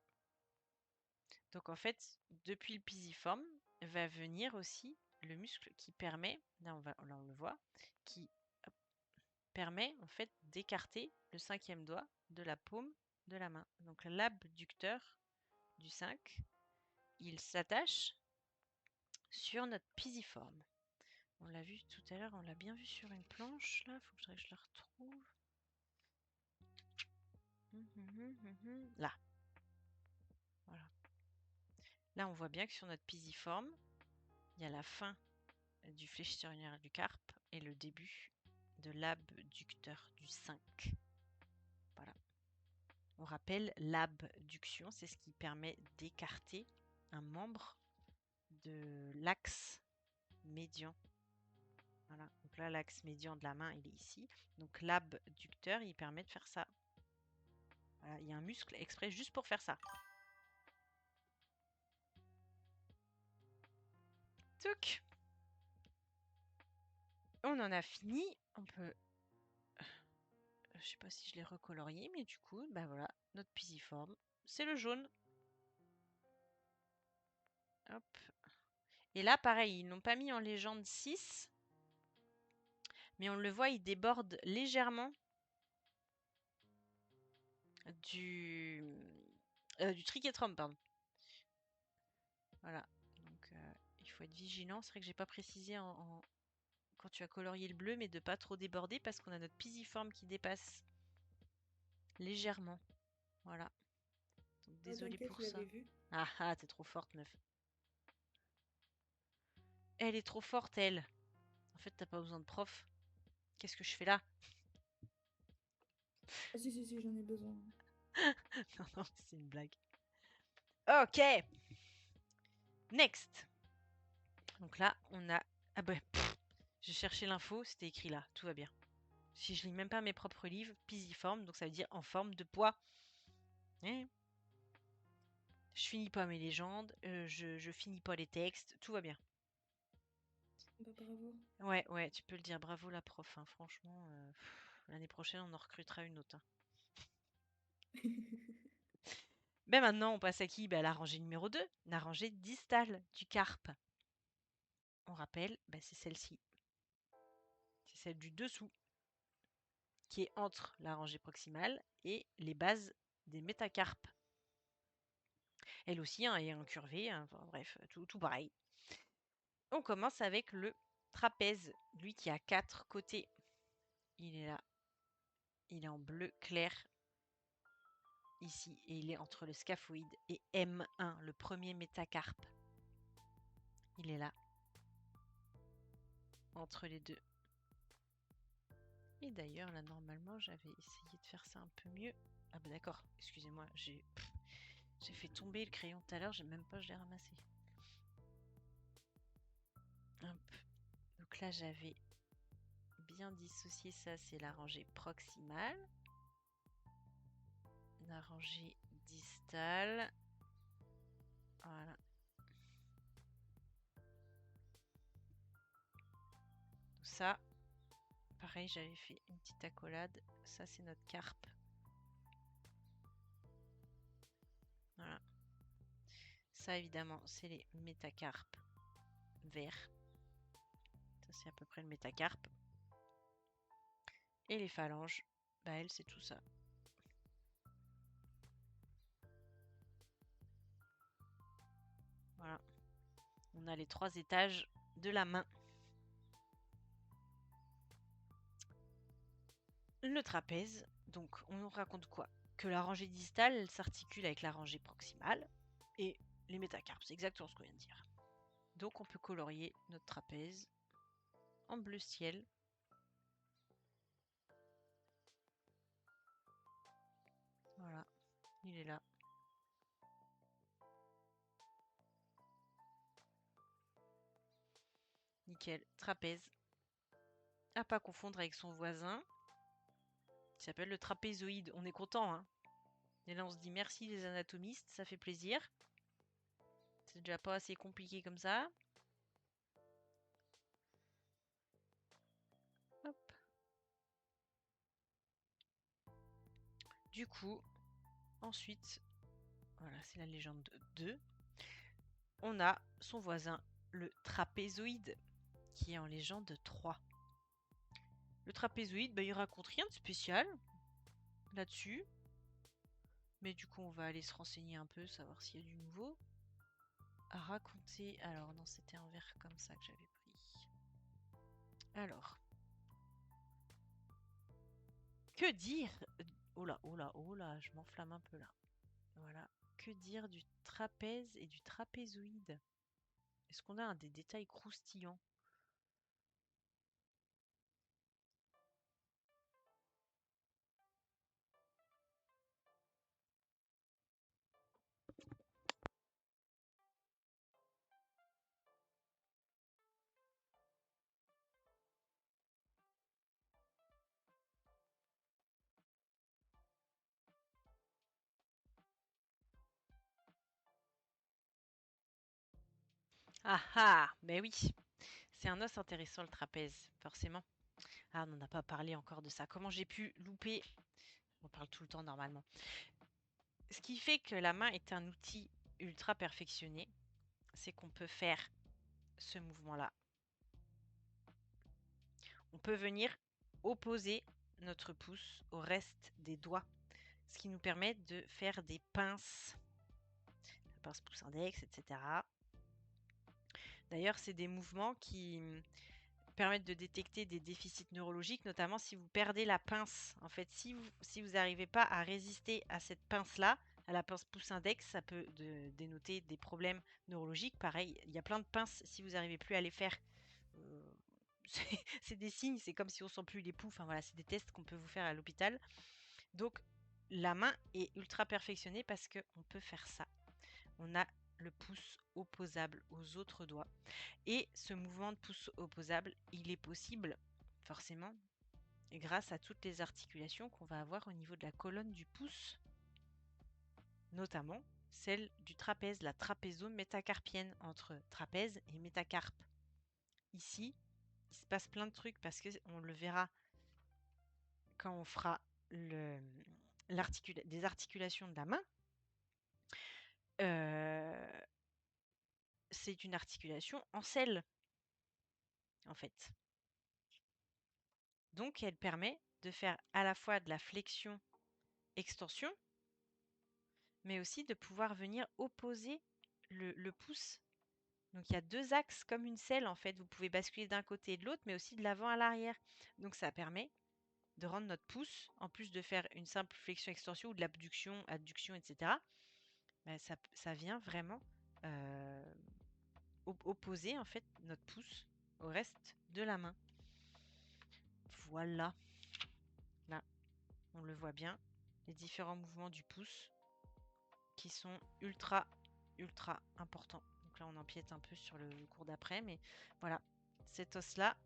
Donc en fait, depuis le pisiforme va venir aussi le muscle qui permet, là on le voit, qui permet en fait d'écarter le 5e doigt de la paume de la main. Donc l'abducteur du 5, il s'attache sur notre pisiforme. On l'a vu tout à l'heure, on l'a bien vu sur une planche. Là, il faudrait que je la retrouve. Là. Voilà. Là, on voit bien que sur notre pisiforme, il y a la fin du fléchisseur urinaire du carpe et le début de l'abducteur du 5. Voilà. On rappelle, l'abduction, c'est ce qui permet d'écarter un membre de l'axe médian. Voilà. Donc là, l'axe médian de la main, il est ici. Donc l'abducteur, il permet de faire ça. Voilà, il y a un muscle exprès juste pour faire ça. Touc. On en a fini. On peut... Je sais pas si je l'ai recolorié, mais du coup, bah voilà, notre pisiforme, c'est le jaune. Hop. Et là, pareil, ils n'ont pas mis en légende 6. Mais on le voit, il déborde légèrement du triquetrum, pardon. Voilà. Donc, il faut être vigilant. C'est vrai que j'ai pas précisé quand tu as colorié le bleu, mais de pas trop déborder parce qu'on a notre pisiforme qui dépasse légèrement. Voilà. Donc, désolée pour ça. Vu. Ah ah, t'es trop forte, meuf. Elle est trop forte, elle. En fait, t'as pas besoin de prof. Qu'est-ce que je fais là? Ah si, j'en ai besoin. Non, non, c'est une blague. Ok. Next. Donc là, on a... Ah bah, j'ai cherché l'info, c'était écrit là, tout va bien. Si je lis même pas mes propres livres, pisiforme, donc ça veut dire en forme de poids. Eh, je finis pas mes légendes, je finis pas les textes, tout va bien. Bah bravo. Ouais, tu peux le dire, bravo la prof, hein, franchement, l'année prochaine on en recrutera une autre. Hein. Ben maintenant on passe à qui? Ben, à la rangée numéro 2, la rangée distale du carpe. On rappelle, ben, c'est celle-ci. C'est celle du dessous, qui est entre la rangée proximale et les bases des métacarpes. Elle aussi hein, est incurvée, hein, enfin, bref, tout pareil. On commence avec le trapèze, lui qui a 4 côtés. Il est là, il est en bleu clair ici, et il est entre le scaphoïde et M1, le premier métacarpe. Il est là, entre les deux. Et d'ailleurs, là, normalement, j'avais essayé de faire ça un peu mieux. Ah bah d'accord, excusez-moi, j'ai fait tomber le crayon tout à l'heure, j'ai même pas, je l'ai ramassé. Hop. Donc là, j'avais bien dissocié ça, c'est la rangée proximale. La rangée distale. Voilà. Ça, pareil, j'avais fait une petite accolade. Ça, c'est notre carpe. Voilà. Ça, évidemment, c'est les métacarpes verts. Ça, c'est à peu près le métacarpe. Et les phalanges, bah, elles, c'est tout ça. Voilà. On a les 3 étages de la main. Le trapèze, donc on raconte quoi? Que la rangée distale, elle s'articule avec la rangée proximale et les métacarpes, c'est exactement ce qu'on vient de dire. Donc on peut colorier notre trapèze en bleu ciel. Voilà, il est là. Nickel, trapèze. À pas confondre avec son voisin, qui s'appelle le trapézoïde. On est content, hein? Et là, on se dit merci les anatomistes, ça fait plaisir. C'est déjà pas assez compliqué comme ça. Hop. Du coup, ensuite, voilà, c'est la légende 2. On a son voisin, le trapézoïde, qui est en légende 3. Le trapézoïde, il raconte rien de spécial là-dessus. Mais du coup, on va aller se renseigner un peu, savoir s'il y a du nouveau à raconter. Alors, non, c'était un verre comme ça que j'avais pris. Alors, que dire? Oh là, oh là, oh là, je m'enflamme un peu là. Voilà. Que dire du trapèze et du trapézoïde? Est-ce qu'on a des détails croustillants? Ah ah, ben oui, c'est un os intéressant le trapèze, forcément. Ah, on n'en a pas parlé encore de ça. Comment j'ai pu louper? On parle tout le temps normalement. Ce qui fait que la main est un outil ultra perfectionné, c'est qu'on peut faire ce mouvement-là. On peut venir opposer notre pouce au reste des doigts, ce qui nous permet de faire des pinces, la pince pouce index, etc. D'ailleurs, c'est des mouvements qui permettent de détecter des déficits neurologiques, notamment si vous perdez la pince. En fait, si vous n'arrivez pas à résister à cette pince-là, à la pince pouce index, ça peut dénoter des problèmes neurologiques. Pareil, il y a plein de pinces, si vous n'arrivez plus à les faire, c'est des signes, c'est comme si on sent plus les poux. Enfin voilà, c'est des tests qu'on peut vous faire à l'hôpital. Donc, la main est ultra perfectionnée parce qu'on peut faire ça. On a le pouce opposable aux autres doigts. Et ce mouvement de pouce opposable, il est possible, forcément, grâce à toutes les articulations qu'on va avoir au niveau de la colonne du pouce, notamment celle du trapèze, la trapézo-métacarpienne, entre trapèze et métacarpe. Ici, il se passe plein de trucs parce qu'on le verra quand on fera des articulations de la main. C'est une articulation en selle, en fait. Donc, elle permet de faire à la fois de la flexion-extension, mais aussi de pouvoir venir opposer le pouce. Donc, il y a deux axes comme une selle, en fait. Vous pouvez basculer d'un côté et de l'autre, mais aussi de l'avant à l'arrière. Donc, ça permet de rendre notre pouce, en plus de faire une simple flexion-extension ou de l'abduction, adduction, etc., ça vient vraiment opposer, en fait, notre pouce au reste de la main. Voilà. Là, on le voit bien, les différents mouvements du pouce qui sont ultra importants. Donc là, on empiète un peu sur le cours d'après, mais voilà, cet os-là,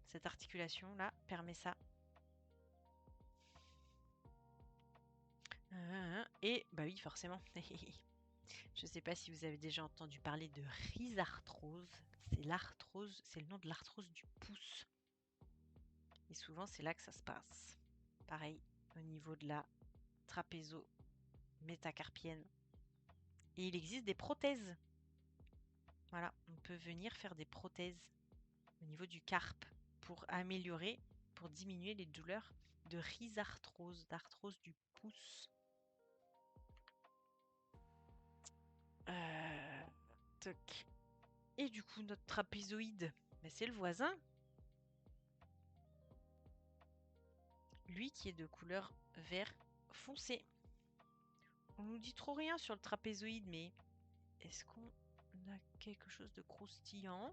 cette articulation-là permet ça. Et bah oui, forcément. Je ne sais pas si vous avez déjà entendu parler de rhizarthrose. C'est l'arthrose, c'est le nom de l'arthrose du pouce. Et souvent, c'est là que ça se passe. Pareil, au niveau de la trapézo-métacarpienne. Et il existe des prothèses. Voilà, on peut venir faire des prothèses au niveau du carpe pour améliorer, pour diminuer les douleurs de rhizarthrose, d'arthrose du pouce. Toc. Et du coup, notre trapézoïde, c'est le voisin. Lui qui est de couleur vert foncé. On nous dit trop rien sur le trapézoïde, mais est-ce qu'on a quelque chose de croustillant?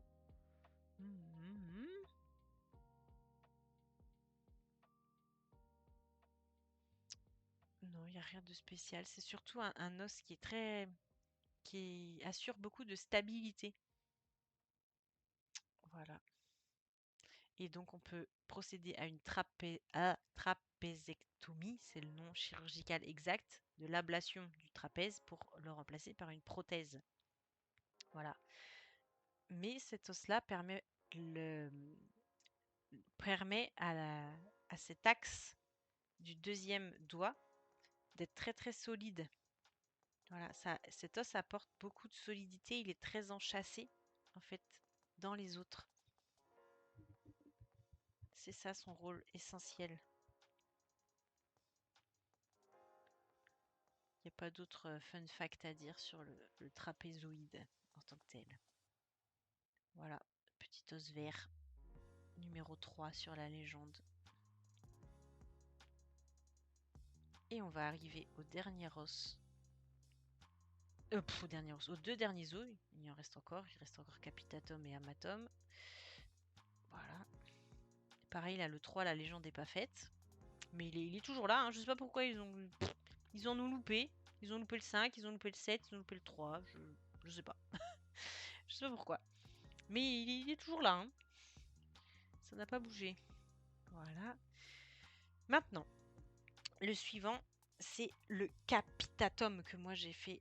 Non, il n'y a rien de spécial. C'est surtout un os qui assure beaucoup de stabilité. Voilà. Et donc on peut procéder à une trapézectomie, c'est le nom chirurgical exact, de l'ablation du trapèze pour le remplacer par une prothèse. Voilà. Mais cet os-là permet à cet axe du deuxième doigt d'être très très solide. Voilà, cet os apporte beaucoup de solidité, il est très enchâssé en fait dans les autres. C'est ça son rôle essentiel. Il n'y a pas d'autres fun fact à dire sur le trapézoïde en tant que tel. Voilà, petit os vert, numéro 3 sur la légende. Et on va arriver au dernier os. Aux deux derniers os, il en reste encore. Il reste encore capitatum et amatum. Voilà. Pareil, là, le 3, la légende n'est pas faite. Mais il est toujours là. Hein. Je sais pas pourquoi ils en ont loupé. Ils ont loupé le 5, ils ont loupé le 7, ils ont loupé le 3. Je sais pas. Je sais pas pourquoi. Mais il est toujours là. Hein. Ça n'a pas bougé. Voilà. Maintenant, le suivant, c'est le capitatum que moi j'ai fait.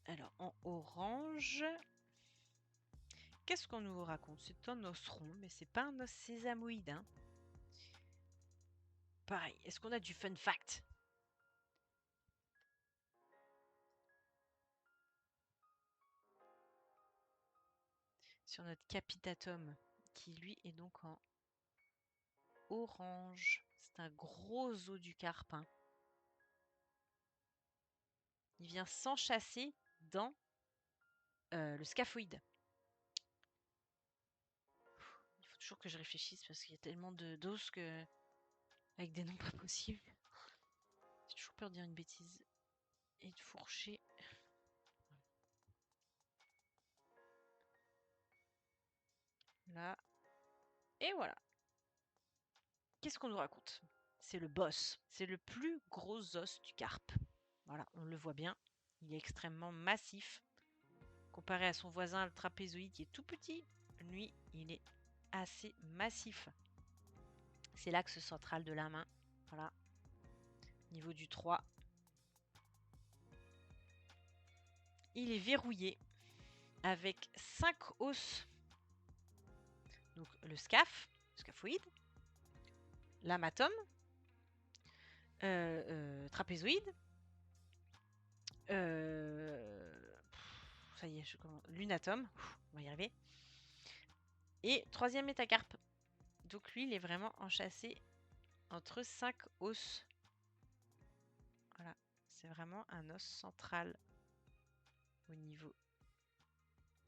Alors, en orange. Qu'est-ce qu'on nous raconte? C'est un os rond, mais c'est pas un os sésamoïde. Hein. Pareil, est-ce qu'on a du fun fact? Sur notre capitatum, qui lui est donc en orange. C'est un gros os du carpe. Hein. Il vient s'enchasser dans le scaphoïde. Il faut toujours que je réfléchisse parce qu'il y a tellement d'os que... avec des noms pas possibles. J'ai toujours peur de dire une bêtise et de fourcher. Là. Et voilà. Qu'est-ce qu'on nous raconte? C'est le boss. C'est le plus gros os du carpe. Voilà, on le voit bien. Il est extrêmement massif. Comparé à son voisin, le trapézoïde, qui est tout petit, lui, il est assez massif. C'est l'axe central de la main. Voilà. Niveau du 3. Il est verrouillé avec 5 os. Donc le scaphoïde, l'amatum, trapézoïde, ça y est, lunatum, on va y arriver. Et troisième métacarpe. Donc lui, il est vraiment enchâssé entre 5 os. Voilà, c'est vraiment un os central au niveau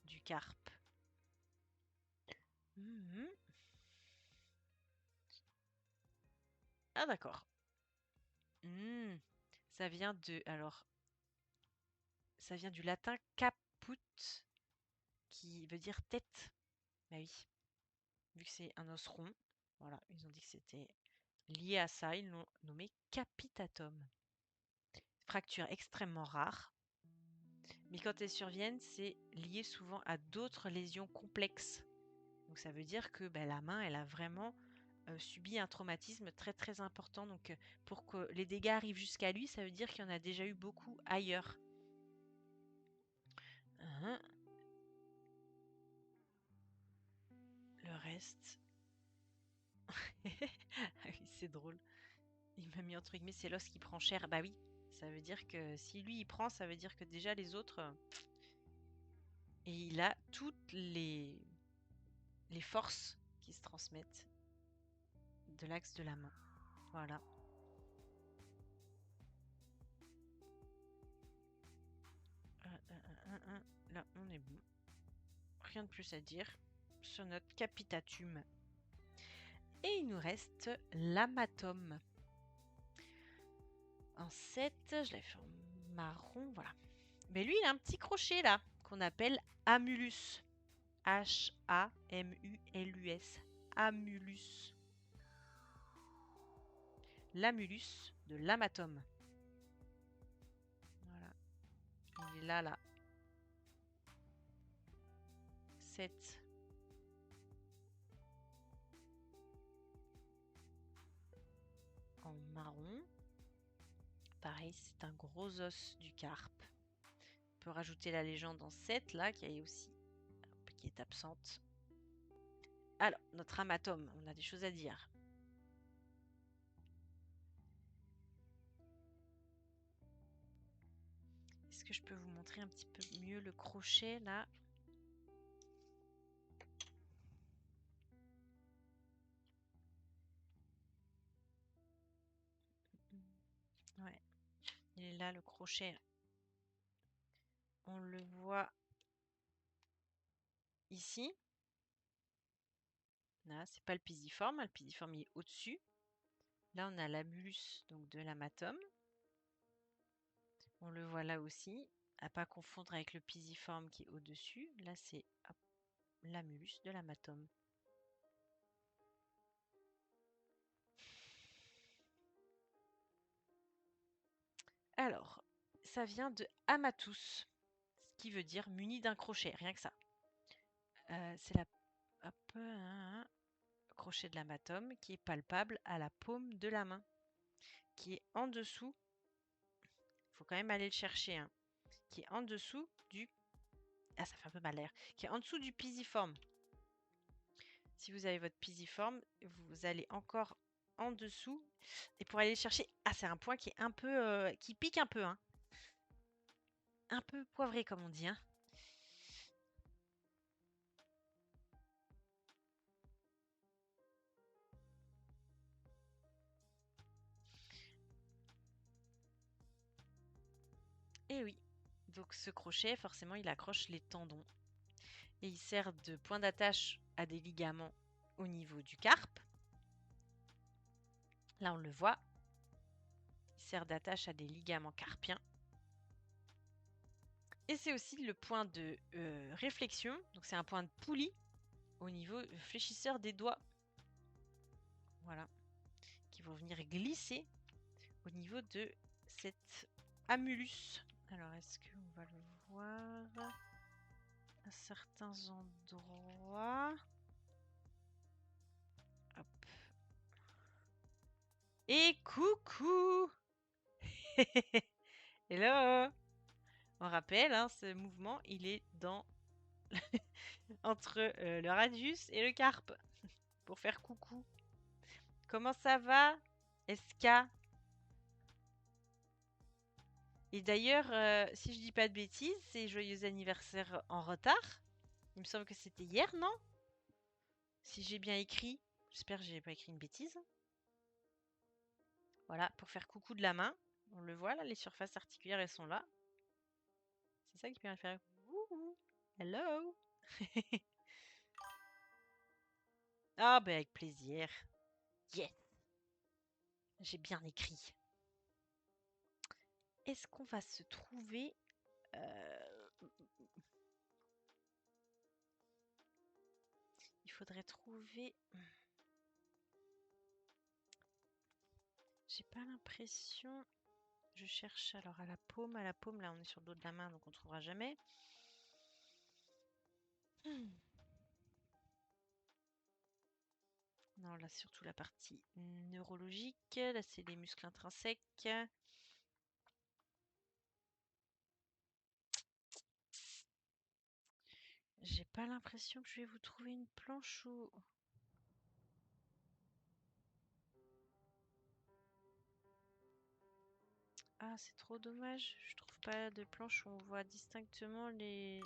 du carpe. Ah d'accord. Ça vient ça vient du latin caput, qui veut dire tête. Bah oui, vu que c'est un os rond, voilà, ils ont dit que c'était lié à ça, ils l'ont nommé capitatum. Fracture extrêmement rare, mais quand elles surviennent, c'est lié souvent à d'autres lésions complexes. Donc ça veut dire que la main, elle a vraiment subi un traumatisme très très important. Donc pour que les dégâts arrivent jusqu'à lui, ça veut dire qu'il y en a déjà eu beaucoup ailleurs. Le reste... ah oui, c'est drôle. Il m'a mis entre guillemets, c'est l'os qui prend cher. Bah oui, ça veut dire que si lui il prend, ça veut dire que déjà les autres... et il a toutes les forces qui se transmettent de l'axe de la main. Voilà. Là, on est bon. Rien de plus à dire sur notre capitatum. Et il nous reste l'amatum. En 7, je l'ai fait en marron, voilà. Mais lui, il a un petit crochet là, qu'on appelle amulus. H-A-M-U-L-U-S. Amulus. L'amulus de l'amatum. Voilà. Il est là. 7. marron. Pareil, c'est un gros os du carpe. On peut rajouter la légende en 7 là, qui est absente. Alors, notre amatome, on a des choses à dire. Est-ce que je peux vous montrer un petit peu mieux le crochet là? Ouais, il est là le crochet. On le voit ici. Là, c'est pas le pisiforme. Le pisiforme il est au-dessus. Là, on a l'amulus donc de l'amatome. On le voit là aussi. À pas confondre avec le pisiforme qui est au-dessus. Là, c'est l'amulus de l'amatome. Alors, ça vient de amatus, ce qui veut dire muni d'un crochet, rien que ça. C'est le crochet de l'amatome qui est palpable à la paume de la main, qui est en dessous. Il faut quand même aller le chercher, hein, qui est en dessous du. Ah, ça fait un peu mal l'air. Qui est en dessous du pisiforme. Si vous avez votre pisiforme, vous allez encore en dessous. Et pour aller le chercher, c'est un point qui est un peu, qui pique un peu, hein. Un peu poivré comme on dit, hein. Et oui, donc ce crochet, forcément, il accroche les tendons. Et il sert de point d'attache à des ligaments au niveau du carpe. Là, on le voit. Il sert d'attache à des ligaments carpiens. Et c'est aussi le point de réflexion. Donc c'est un point de poulie au niveau fléchisseur des doigts. Voilà. Qui vont venir glisser au niveau de cet amulus. Alors, est-ce qu'on va le voir à certains endroits? Hop. Et coucou. Hello. On rappelle, hein, ce mouvement, il est dans entre le radius et le carpe pour faire coucou. Comment ça va, SK? Et d'ailleurs, si je dis pas de bêtises, c'est joyeux anniversaire en retard. Il me semble que c'était hier, non? Si j'ai bien écrit. J'espère que j'ai pas écrit une bêtise. Voilà, pour faire coucou de la main. On le voit là, les surfaces articulaires, elles sont là. C'est ça qui permet de faire wouhou. Hello. Ah, ben avec plaisir. Yes. J'ai bien écrit. Est-ce qu'on va se trouver il faudrait trouver. J'ai pas l'impression. Je cherche alors à la paume. À la paume, là on est sur le dos de la main, donc on trouvera jamais. Non, là surtout la partie neurologique. Là c'est les muscles intrinsèques. J'ai pas l'impression que je vais vous trouver une planche où. Ah, c'est trop dommage. Je trouve pas de planche où on voit distinctement les.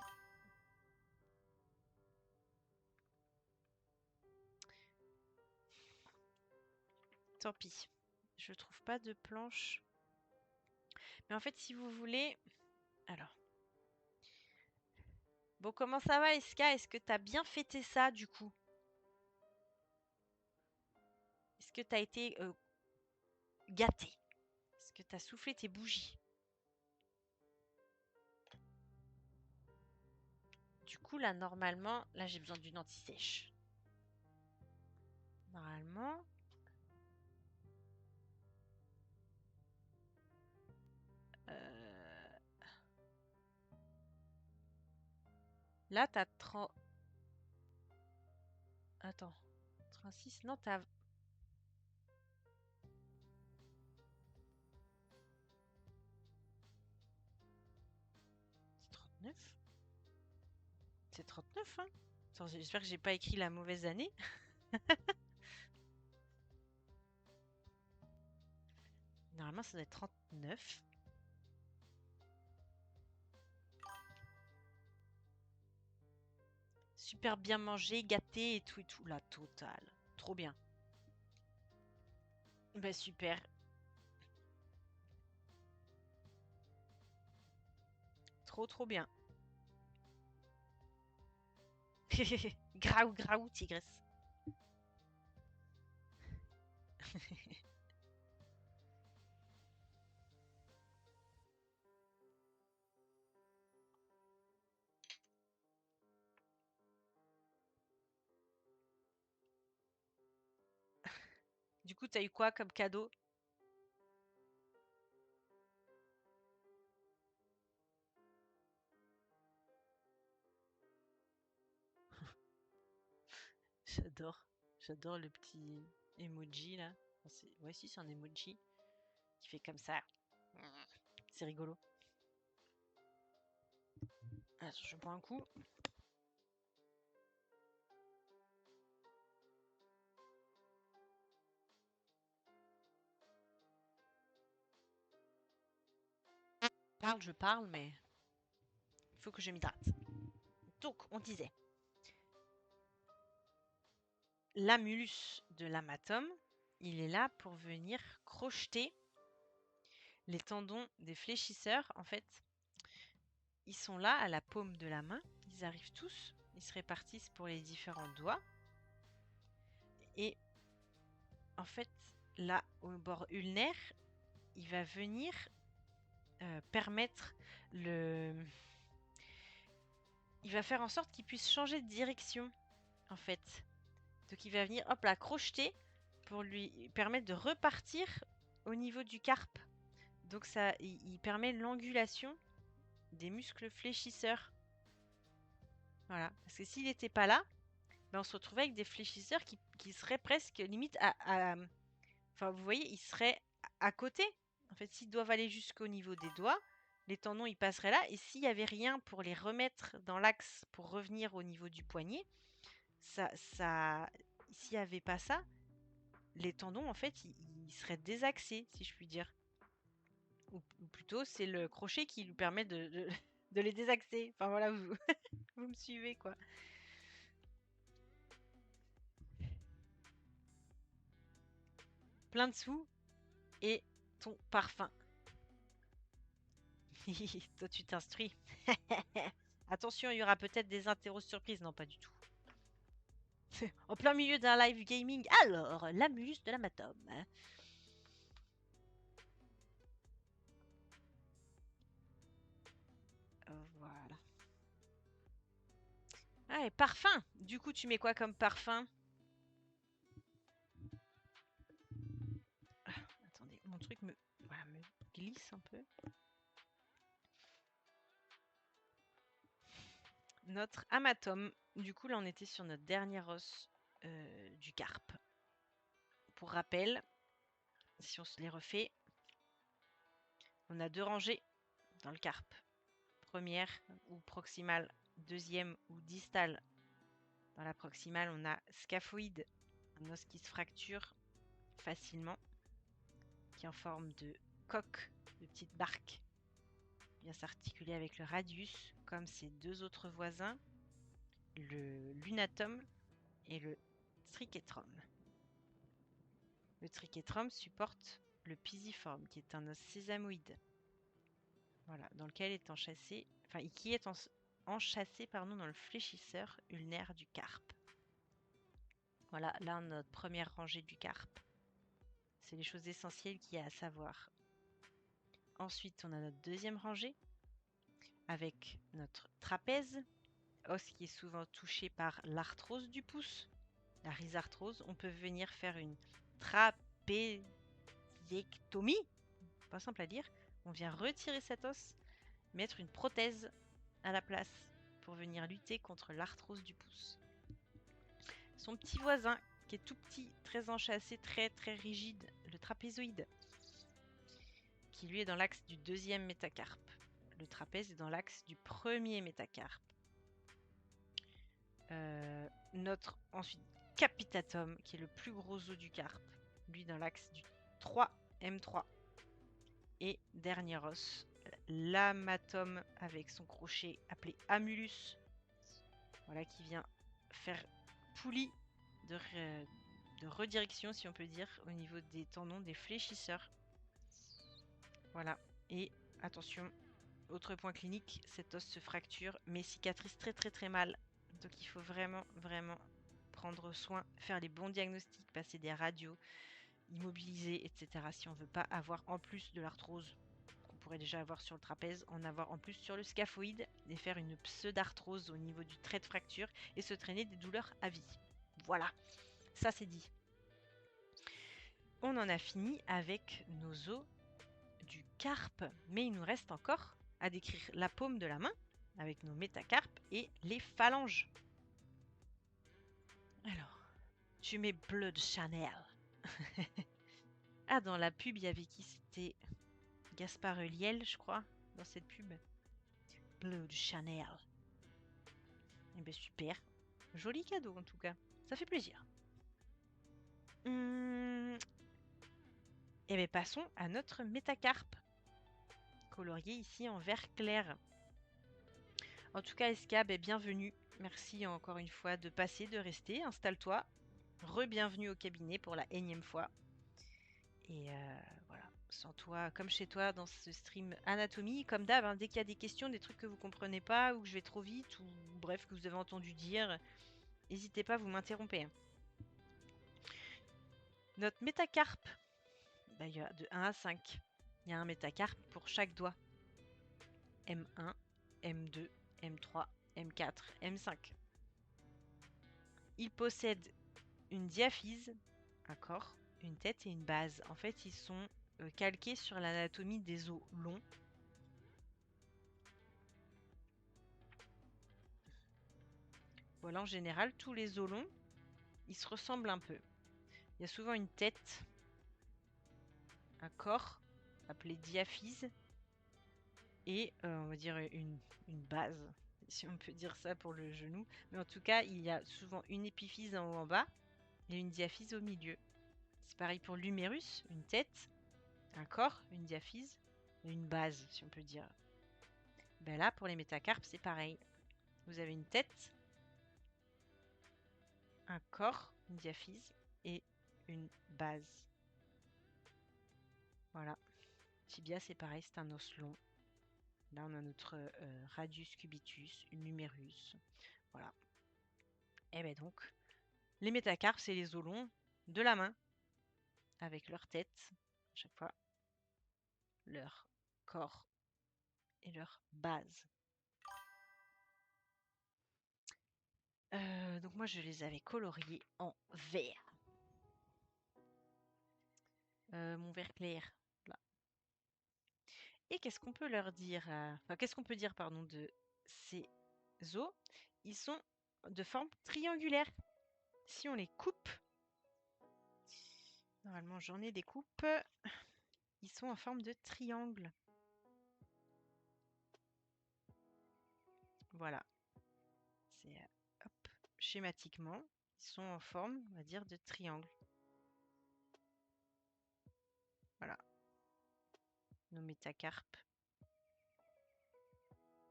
Tant pis. Je trouve pas de planche. Mais en fait, si vous voulez. Alors. Bon, comment ça va, Eska? Est-ce que t'as bien fêté ça, du coup? Est-ce que t'as été gâté? Est-ce que t'as soufflé tes bougies? Du coup, là, normalement, là, j'ai besoin d'une anti-sèche. Normalement. Là, t'as 30. Attends. 36. Non, t'as. 39. C'est 39, hein. Attends, j'espère que j'ai pas écrit la mauvaise année. Normalement, ça doit être 39. Super bien mangé, gâté et tout, la totale. Trop bien. Bah super. Trop bien. Graou, graou, tigresse. Du coup, t'as eu quoi comme cadeau? J'adore le petit emoji là. Ouais, si, c'est un emoji qui fait comme ça. C'est rigolo. Attends, je bois un coup. Je parle, mais il faut que je m'hydrate. Donc, on disait, l'amulus de l'amatome, il est là pour venir crocheter les tendons des fléchisseurs. En fait, ils sont là à la paume de la main. Ils arrivent tous. Ils se répartissent pour les différents doigts. Et en fait, là, au bord ulnaire, il va venir permettre le... Il va faire en sorte qu'il puisse changer de direction, en fait. Donc il va venir, hop là, crocheter pour lui permettre de repartir au niveau du carpe. Donc ça, il permet l'angulation des muscles fléchisseurs. Voilà. Parce que s'il n'était pas là, ben on se retrouvait avec des fléchisseurs qui seraient presque limite Enfin, vous voyez, ils seraient à côté. En fait, s'ils doivent aller jusqu'au niveau des doigts, les tendons, ils passeraient là. Et s'il n'y avait rien pour les remettre dans l'axe pour revenir au niveau du poignet, s'il n'y avait pas ça, les tendons, en fait, ils seraient désaxés, si je puis dire. Ou plutôt, c'est le crochet qui lui permet de les désaxer. Enfin, voilà, vous, vous me suivez, quoi. Plein de sous et ton parfum. Toi, tu t'instruis. Attention, il y aura peut-être des interros surprises. Non, pas du tout. En plein milieu d'un live gaming. Alors, l'amulus de l'amatome. Voilà. Ah, et parfum. Du coup, tu mets quoi comme parfum? Ah, attendez, mon truc me glisse un peu. Notre amatome. Du coup, là, on était sur notre dernier os du carpe. Pour rappel, si on se les refait, on a 2 rangées dans le carpe. Première ou proximale, deuxième ou distale. Dans la proximale, on a scaphoïde, un os qui se fracture facilement, qui est en forme de coque, de petite barque, vient s'articuler avec le radius, comme ses 2 autres voisins, le lunatum et le triquetrum. Le triquetrum supporte le pisiforme, qui est un os sésamoïde, voilà, dans lequel est enchâssé, qui est enchâssé dans le fléchisseur ulnaire du carpe. Voilà, là on a notre première rangée du carpe. C'est les choses essentielles qu'il y a à savoir. Ensuite, on a notre deuxième rangée avec notre trapèze, os qui est souvent touché par l'arthrose du pouce, la rhizarthrose. On peut venir faire une trapézectomie, pas simple à dire. On vient retirer cet os, mettre une prothèse à la place pour venir lutter contre l'arthrose du pouce. Son petit voisin, qui est tout petit, très enchâssé, très rigide, le trapézoïde, qui lui est dans l'axe du deuxième métacarpe. le trapèze est dans l'axe du premier métacarpe. Notre ensuite capitatum, qui est le plus gros os du carpe, lui dans l'axe du 3M3. Et dernier os, l'amatum avec son crochet appelé amulus, voilà, qui vient faire poulie de redirection, si on peut dire, au niveau des tendons des fléchisseurs. Voilà. Et attention, autre point clinique, cet os se fracture mais cicatrise très mal. Donc il faut vraiment prendre soin, faire les bons diagnostics, passer des radios, immobiliser, etc. si on veut pas avoir en plus de l'arthrose qu'on pourrait déjà avoir sur le trapèze, en avoir en plus sur le scaphoïde et faire une pseudarthrose au niveau du trait de fracture et se traîner des douleurs à vie. Voilà, ça c'est dit. On en a fini avec nos os du carpe, mais il nous reste encore à décrire la paume de la main avec nos métacarpes et les phalanges. Alors, tu mets bleu de Chanel. Ah, dans la pub, il y avait qui? C'était Gaspard Ulliel, je crois, dans cette pub. Bleu de Chanel. Eh bien, super. Joli cadeau, en tout cas. Ça fait plaisir. Et bien, passons à notre métacarpe. Colorié ici en vert clair. En tout cas, Escab, bienvenue. Merci encore une fois de passer, de rester. Installe-toi. Re-bienvenue au cabinet pour la énième fois. Et voilà, sans toi, comme chez toi, dans ce stream anatomie, comme d'hab, hein, dès qu'il y a des questions, des trucs que vous comprenez pas, ou que je vais trop vite, ou bref, que vous avez entendu dire, n'hésitez pas, vous m'interrompez. Notre métacarpe, il y a de 1 à 5. Il y a un métacarpe pour chaque doigt. M1, M2, M3, M4, M5. Il possède une diaphyse, un corps, une tête et une base. En fait, ils sont calqués sur l'anatomie des os longs. Voilà, en général, tous les os longs, ils se ressemblent un peu. Il y a souvent une tête, un corps, appelé diaphyse, et on va dire une base, si on peut dire ça pour le genou. Mais en tout cas, il y a souvent une épiphyse en haut en bas et une diaphyse au milieu. C'est pareil pour l'humérus, une tête, un corps, une diaphyse et une base, si on peut dire. Ben là, pour les métacarpes, c'est pareil. Vous avez une tête, un corps, une diaphyse et une base. Voilà. Tibia, c'est pareil, c'est un os long. Là, on a notre radius cubitus, une numérus. Voilà. Et bien donc, les métacarpes, c'est les os longs de la main, avec leur tête, à chaque fois, leur corps et leur base. Donc moi, je les avais coloriés en vert. Mon vert clair, là. Et qu'est-ce qu'on peut leur dire enfin, qu'est-ce qu'on peut dire, pardon, de ces os? Ils sont de forme triangulaire. Si on les coupe, normalement j'en ai des coupes, ils sont en forme de triangle. Voilà. C'est hop, schématiquement, ils sont en forme, on va dire, de triangle. Voilà. Nos métacarpes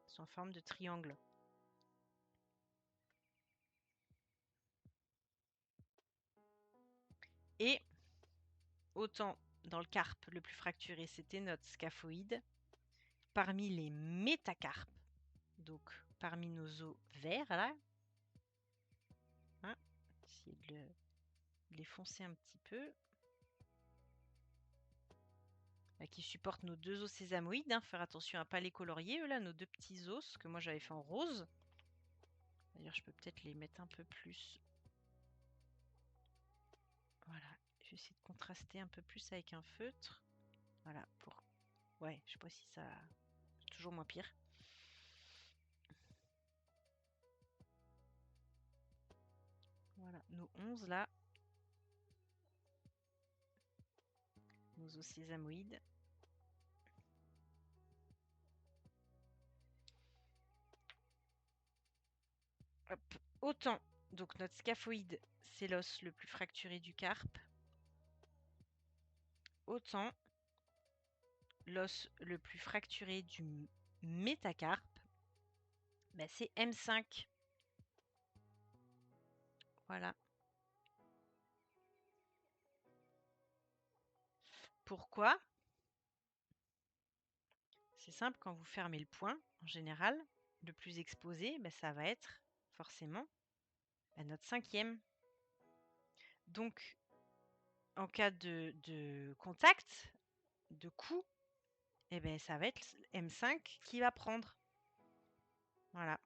sont en forme de triangle. Et autant dans le carpe, le plus fracturé, c'était notre scaphoïde. Parmi les métacarpes, donc parmi nos os verts, là, hein, essayer de les foncer un petit peu, là, qui supportent nos deux os sésamoïdes, hein, faire attention à ne pas les colorier, eux, là, nos deux petits os, que moi j'avais fait en rose. D'ailleurs, je peux peut-être les mettre un peu plus. Voilà, je vais essayer de contraster un peu plus avec un feutre. Voilà, pour... Ouais, je sais pas si ça... Toujours moins pire. Voilà, nos 11 là. Nos os sésamoïdes. Hop. Autant, donc notre scaphoïde, c'est l'os le plus fracturé du carpe. Autant, l'os le plus fracturé du métacarpe, bah, c'est M5. Voilà. Pourquoi? C'est simple, quand vous fermez le poing, en général, le plus exposé, bah, ça va être forcément notre 5e. Donc, en cas de contact, de coup, eh ben, ça va être M5 qui va prendre. Voilà.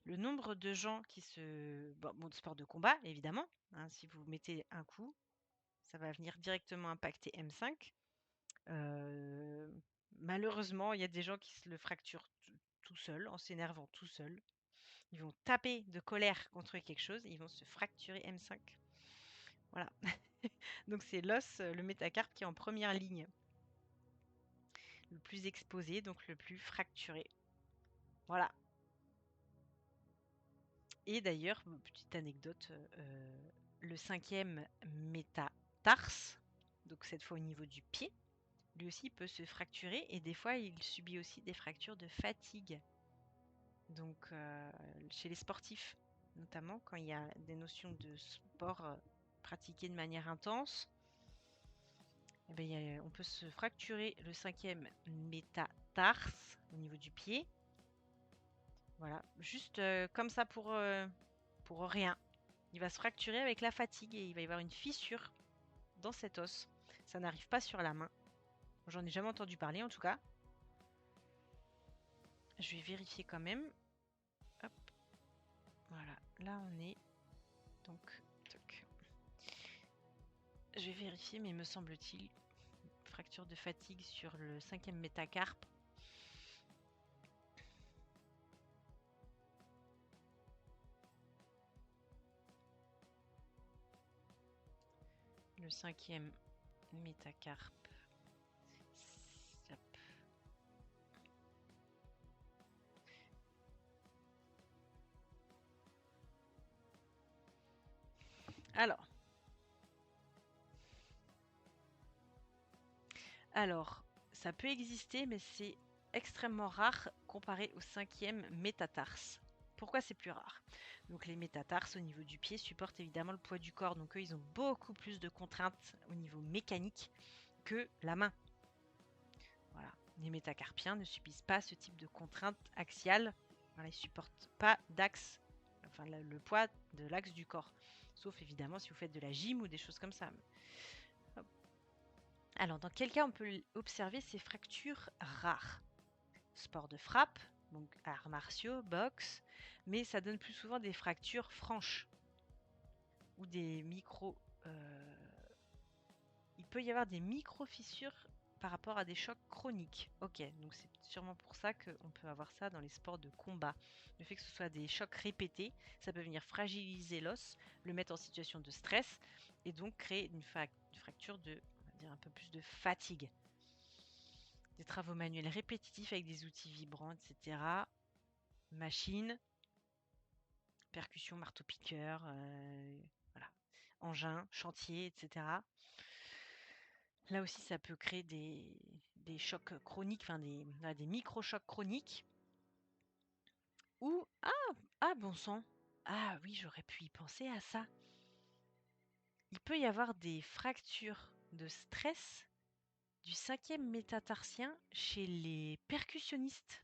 Le nombre de gens qui se... Bon, de sport de combat, évidemment. Hein, si vous mettez un coup, ça va venir directement impacter M5. Malheureusement, il y a des gens qui se le fracturent tout seuls, en s'énervant tout seuls. Ils vont taper de colère contre quelque chose et ils vont se fracturer M5. Voilà. Donc c'est l'os, le métacarpe qui est en première ligne. Le plus exposé, donc le plus fracturé. Voilà. Et d'ailleurs, petite anecdote, le 5e métatarse, donc cette fois au niveau du pied, lui aussi peut se fracturer et des fois il subit aussi des fractures de fatigue. Donc chez les sportifs, notamment quand il y a des notions de sport pratiqué de manière intense, eh ben, on peut se fracturer le 5e métatarse au niveau du pied. Voilà, juste comme ça pour rien. Il va se fracturer avec la fatigue et il va y avoir une fissure dans cet os. Ça n'arrive pas sur la main. J'en ai jamais entendu parler en tout cas. Je vais vérifier quand même. Hop. Voilà, là on est. Donc, toc. Je vais vérifier, mais me semble-t-il, fracture de fatigue sur le 5e métacarpe. Le 5e métacarpe. Hop. Alors, ça peut exister, mais c'est extrêmement rare comparé au 5e métatarse. Pourquoi c'est plus rare? Donc les métatarses au niveau du pied supportent évidemment le poids du corps, donc eux ils ont beaucoup plus de contraintes au niveau mécanique que la main. Voilà. Les métacarpiens ne subissent pas ce type de contraintes axiales. Voilà, ils ne supportent pas d'axe, enfin le poids de l'axe du corps. Sauf évidemment si vous faites de la gym ou des choses comme ça. Hop. Alors, dans quel cas on peut observer ces fractures rares? Sport de frappe, donc arts martiaux, boxe, mais ça donne plus souvent des fractures franches ou des micro... il peut y avoir des micro-fissures par rapport à des chocs chroniques. Ok, donc c'est sûrement pour ça qu'on peut avoir ça dans les sports de combat. Le fait que ce soit des chocs répétés, ça peut venir fragiliser l'os, le mettre en situation de stress et donc créer une fracture de, on va dire, un peu plus de fatigue. Des travaux manuels répétitifs avec des outils vibrants, etc. Machines, percussion, marteau-piqueur, voilà, engin, chantier, etc. Là aussi, ça peut créer des chocs chroniques, enfin des micro-chocs chroniques. Ou, bon sang, ah oui, j'aurais pu y penser à ça. Il peut y avoir des fractures de stress du 5e métatarsien chez les percussionnistes,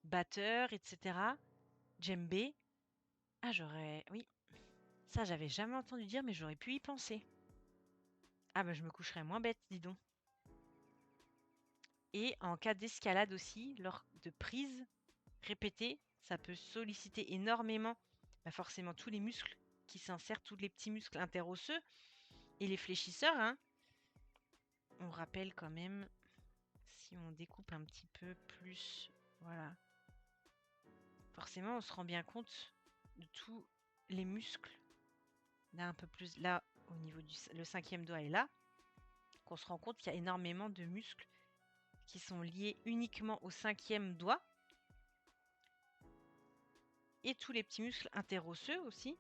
batteurs, etc. Djembé. Ah, oui, ça j'avais jamais entendu dire, mais j'aurais pu y penser. Ah bah je me coucherais moins bête, dis donc. Et en cas d'escalade aussi, lors de prises répétées, ça peut solliciter énormément, forcément tous les muscles qui s'insèrent, tous les petits muscles interosseux et les fléchisseurs. Hein. On rappelle quand même, si on découpe un petit peu plus, voilà. Forcément, on se rend bien compte de tous les muscles. Là, un peu plus, là, au niveau le 5e doigt est là, qu'on se rend compte qu'il y a énormément de muscles qui sont liés uniquement au 5e doigt. et tous les petits muscles interosseux aussi.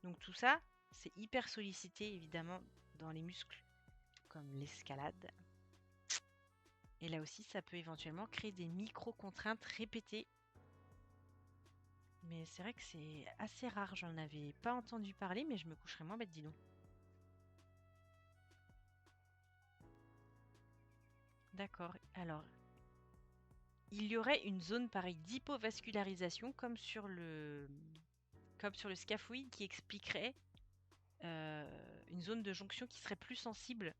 Donc tout ça, c'est hyper sollicité évidemment dans les muscles comme l'escalade. Et là aussi, ça peut éventuellement créer des micro-contraintes répétées. Mais c'est vrai que c'est assez rare, j'en avais pas entendu parler, mais je me coucherais moins bête, dis donc. D'accord, alors, il y aurait une zone pareille d'hypovascularisation comme sur le scaphoïde qui expliquerait une zone de jonction qui serait plus sensible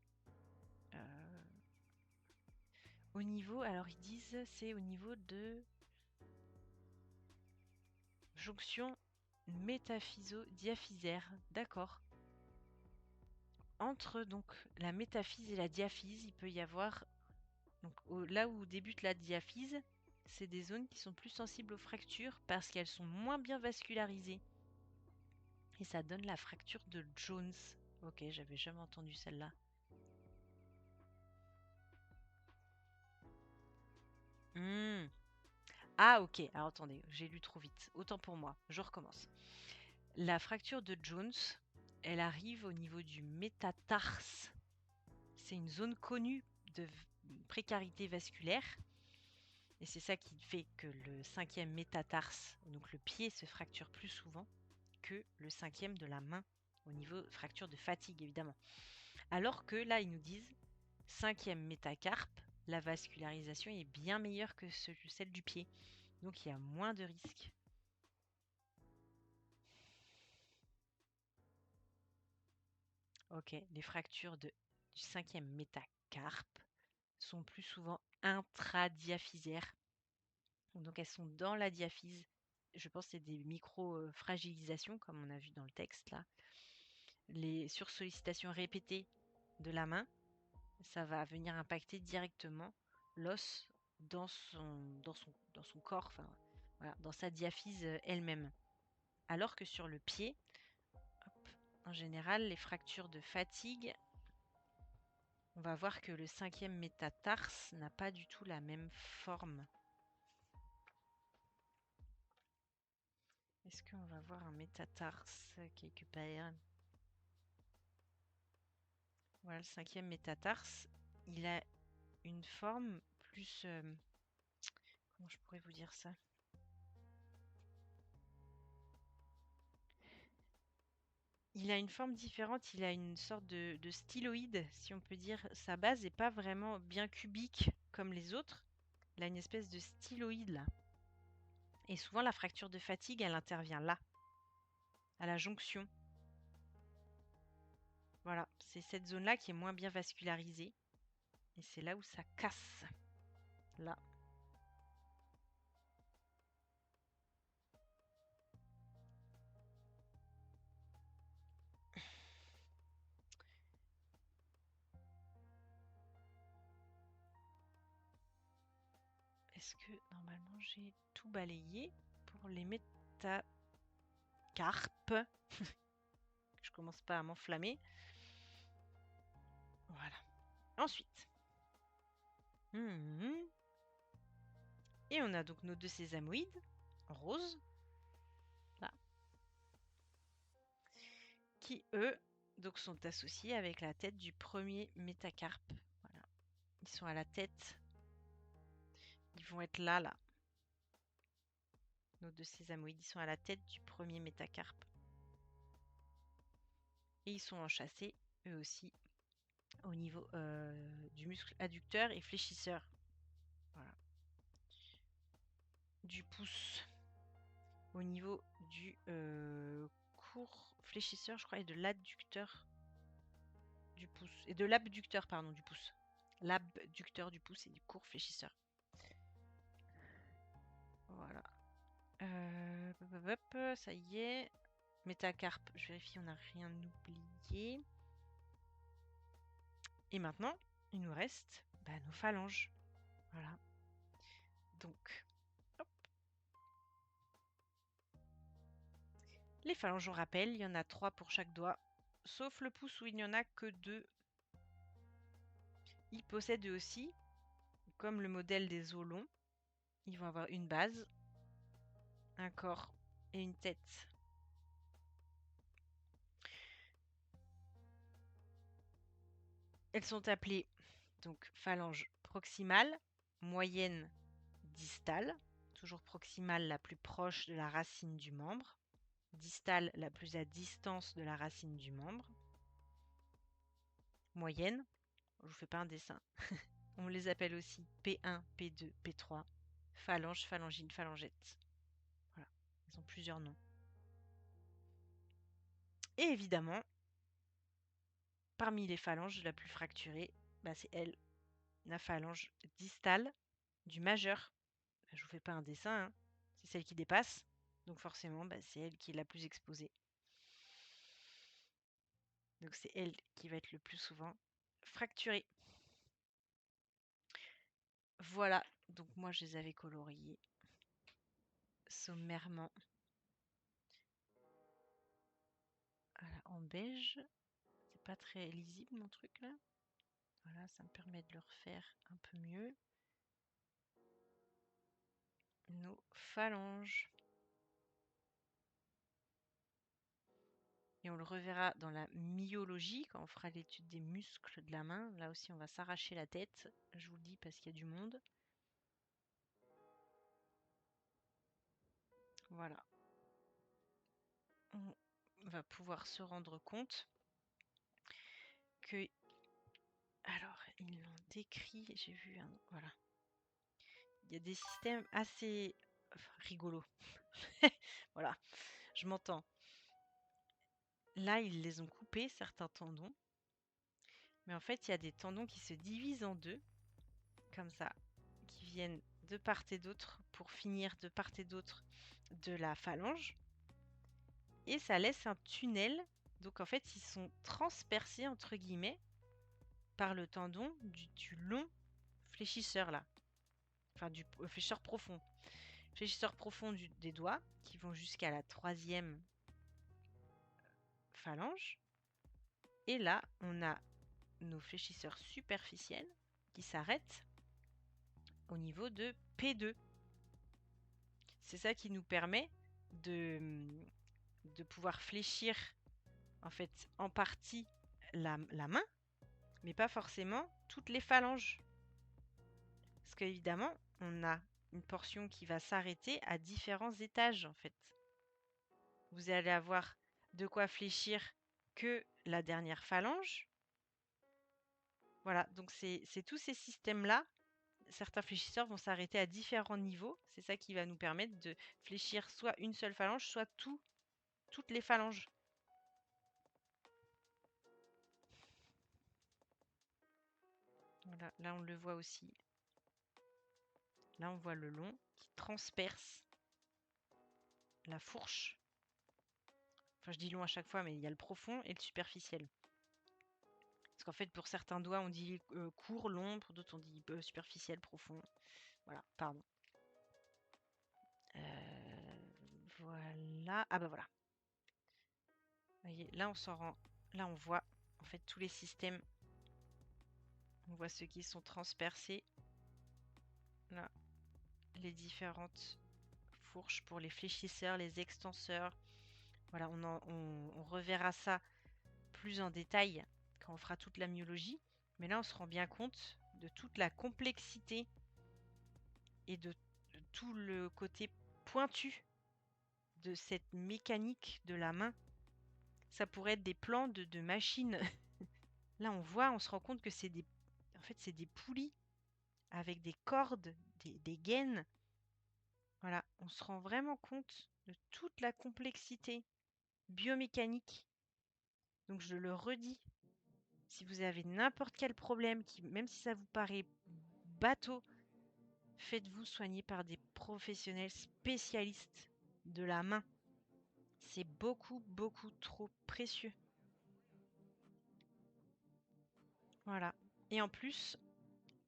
euh, au niveau, alors ils disent c'est au niveau de jonction métaphyso-diaphysaire, d'accord. Entre donc la métaphyse et la diaphyse, il peut y avoir donc là où débute la diaphyse, c'est des zones qui sont plus sensibles aux fractures parce qu'elles sont moins bien vascularisées. Et ça donne la fracture de Jones. Ok, j'avais jamais entendu celle-là. Hmm. Ah ok, alors attendez, j'ai lu trop vite. Autant pour moi, je recommence. La fracture de Jones, elle arrive au niveau du métatarse. C'est une zone connue de précarité vasculaire. Et c'est ça qui fait que le 5e métatarse, donc le pied, se fracture plus souvent que le 5e de la main, au niveau fracture de fatigue évidemment. Alors que là, ils nous disent 5e métacarpe, la vascularisation est bien meilleure que celle du pied. Donc il y a moins de risques. Ok, les fractures du 5e métacarpe sont plus souvent intradiaphysaires. Donc elles sont dans la diaphyse. Je pense que c'est des micro-fragilisations, comme on a vu dans le texte là. Les sursollicitations répétées de la main, ça va venir impacter directement l'os dans son corps, enfin, voilà, dans sa diaphyse elle-même. Alors que sur le pied, hop, en général, les fractures de fatigue, on va voir que le 5e métatarse n'a pas du tout la même forme. Est-ce qu'on va voir un métatarse quelque part? Voilà, le 5e métatarse, il a une forme plus... comment je pourrais vous dire ça? Il a une forme différente, il a une sorte de styloïde, si on peut dire. Sa base n'est pas vraiment bien cubique comme les autres. Il a une espèce de styloïde là. Et souvent, la fracture de fatigue, elle intervient là, à la jonction. Voilà, c'est cette zone-là qui est moins bien vascularisée. Et c'est là où ça casse. Là. Est-ce que normalement j'ai tout balayé pour les métacarpes? Je commence pas à m'enflammer. Voilà. Ensuite. Et on a donc nos deux sésamoïdes, roses, là, qui eux donc sont associés avec la tête du premier métacarpe. Voilà. Ils sont à la tête. Ils vont être là, là. Nos deux sésamoïdes, ils sont à la tête du premier métacarpe. Et ils sont enchâssés, eux aussi, au niveau du muscle adducteur et fléchisseur. Voilà. Du pouce. Au niveau du court fléchisseur, je crois, et de l'adducteur du pouce. Et de l'abducteur, pardon, du pouce. L'abducteur du pouce et du court fléchisseur. Voilà. Ça y est. Métacarpe, je vérifie, on n'a rien oublié. Et maintenant, il nous reste nos phalanges. Voilà. Donc, hop. Les phalanges, on rappelle, il y en a 3 pour chaque doigt, sauf le pouce où il n'y en a que 2. Ils possèdent aussi, comme le modèle des os longs, ils vont avoir une base, un corps et une tête. Elles sont appelées donc phalange proximale, moyenne, distale. Toujours proximale, la plus proche de la racine du membre. Distale, la plus à distance de la racine du membre. Moyenne, je vous fais pas un dessin. On les appelle aussi P1, P2, P3. Phalange, phalangine, phalangette. Voilà, ils ont plusieurs noms. Et évidemment, parmi les phalanges, la plus fracturée, c'est elle, la phalange distale du majeur. Je vous fais pas un dessin, hein. C'est celle qui dépasse. Donc forcément, c'est elle qui est la plus exposée. Donc c'est elle qui va être le plus souvent fracturée. Voilà, donc moi je les avais coloriés sommairement. Voilà, en beige. C'est pas très lisible mon truc là. Voilà, ça me permet de le refaire un peu mieux. Nos phalanges. Et on le reverra dans la myologie, quand on fera l'étude des muscles de la main. Là aussi, on va s'arracher la tête. Je vous le dis parce qu'il y a du monde. Voilà. On va pouvoir se rendre compte que... Alors, ils l'ont décrit, j'ai vu un... Voilà. Il y a des systèmes assez rigolos. Voilà, je m'entends. Là, ils les ont coupés, certains tendons. Mais en fait, il y a des tendons qui se divisent en deux, comme ça, qui viennent de part et d'autre pour finir de part et d'autre de la phalange. Et ça laisse un tunnel. Donc en fait, ils sont transpercés, entre guillemets, par le tendon du long fléchisseur là. Enfin, du fléchisseur profond. Fléchisseur profond des doigts, qui vont jusqu'à la 3e phalange. Et là, on a nos fléchisseurs superficiels qui s'arrêtent au niveau de P2. C'est ça qui nous permet de pouvoir fléchir en fait en partie la main, mais pas forcément toutes les phalanges. Parce qu'évidemment, on a une portion qui va s'arrêter à différents étages en fait. Vous allez avoir de quoi fléchir que la dernière phalange. Voilà, donc c'est tous ces systèmes-là. Certains fléchisseurs vont s'arrêter à différents niveaux. C'est ça qui va nous permettre de fléchir soit une seule phalange, soit toutes les phalanges. Voilà, là on le voit aussi. Là on voit le long qui transperce la fourche. Enfin je dis long à chaque fois, mais il y a le profond et le superficiel. Parce qu'en fait pour certains doigts on dit court, long, pour d'autres on dit superficiel, profond. Voilà, pardon. Voilà. Ah bah voilà. Vous voyez, là on s'en rend. Là on voit en fait tous les systèmes. On voit ceux qui sont transpercés. Là, les différentes fourches pour les fléchisseurs, les extenseurs. Voilà, on reverra ça plus en détail quand on fera toute la myologie. Mais là, on se rend bien compte de toute la complexité et de tout le côté pointu de cette mécanique de la main. Ça pourrait être des plans de machines. Là, on se rend compte que c'est des poulies avec des cordes, des gaines. Voilà, on se rend vraiment compte de toute la complexité biomécanique. Donc je le redis, si vous avez n'importe quel problème, même si ça vous paraît bateau, faites-vous soigner par des professionnels spécialistes de la main. C'est beaucoup, beaucoup trop précieux. Voilà. Et en plus,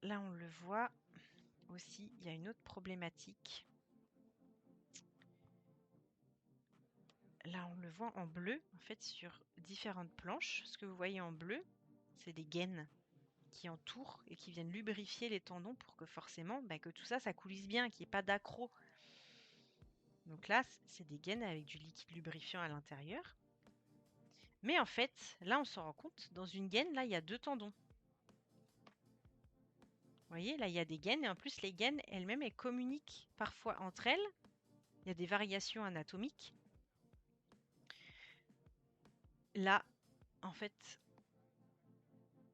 là on le voit aussi, il y a une autre problématique. Là, on le voit en bleu, en fait, sur différentes planches. Ce que vous voyez en bleu, c'est des gaines qui entourent et qui viennent lubrifier les tendons pour que forcément, que tout ça, ça coulisse bien, qu'il n'y ait pas d'accro. Donc là, c'est des gaines avec du liquide lubrifiant à l'intérieur. Mais en fait, là, on s'en rend compte, dans une gaine, là, il y a 2 tendons. Vous voyez, là, il y a des gaines et en plus, les gaines elles-mêmes, elles communiquent parfois entre elles. Il y a des variations anatomiques. Là, en fait,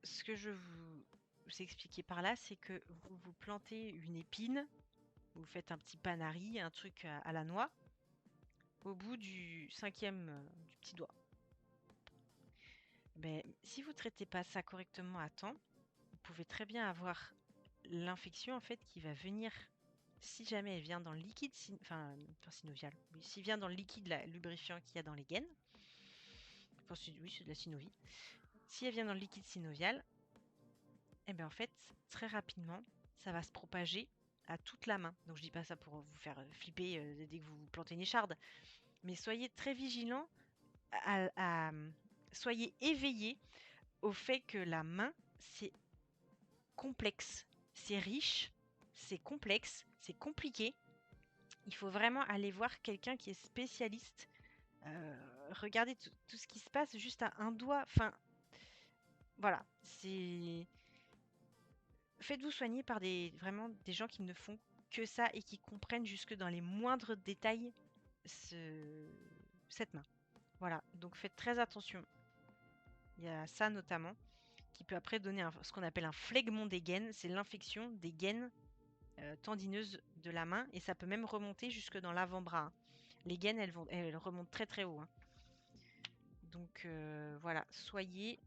ce que je vous expliquer par là, c'est que vous plantez une épine, vous faites un petit panari, un truc à la noix, au bout du 5e du petit doigt. Ben, si vous ne traitez pas ça correctement à temps, vous pouvez très bien avoir l'infection en fait qui va venir, si jamais elle vient dans le liquide, synovial, oui, s'il vient dans le liquide lubrifiant qu'il y a dans les gaines, oui, c'est de la synovie. Si elle vient dans le liquide synovial, et bien en fait, très rapidement, ça va se propager à toute la main. Donc je dis pas ça pour vous faire flipper dès que vous plantez une écharde, mais soyez très vigilants, soyez éveillés au fait que la main, c'est complexe, c'est riche, c'est complexe, c'est compliqué. Il faut vraiment aller voir quelqu'un qui est spécialiste. Regardez tout ce qui se passe juste à un doigt. Enfin, voilà, c'est... Faites-vous soigner par vraiment des gens qui ne font que ça et qui comprennent jusque dans les moindres détails cette main. Voilà, donc faites très attention. Il y a ça notamment qui peut après donner ce qu'on appelle un phlegmon des gaines. C'est l'infection des gaines tendineuses de la main et ça peut même remonter jusque dans l'avant-bras. Hein. Les gaines, elles remontent très très haut. Hein. Donc voilà, soyez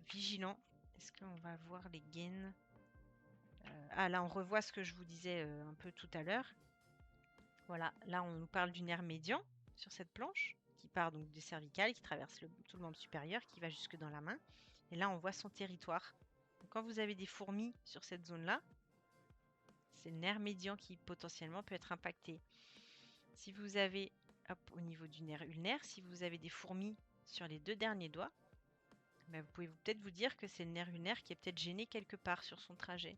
vigilants. Est-ce qu'on va voir les gaines Ah là, on revoit ce que je vous disais un peu tout à l'heure. Voilà, là on nous parle du nerf médian sur cette planche qui part donc des cervicales, qui traverse tout le membre supérieur, qui va jusque dans la main. Et là on voit son territoire. Donc, quand vous avez des fourmis sur cette zone-là, c'est le nerf médian qui potentiellement peut être impacté. Si vous avez, au niveau du nerf ulnaire, si vous avez des fourmis sur les 2 derniers doigts, ben, vous pouvez peut-être vous dire que c'est le nerf ulnaire qui est peut-être gêné quelque part sur son trajet.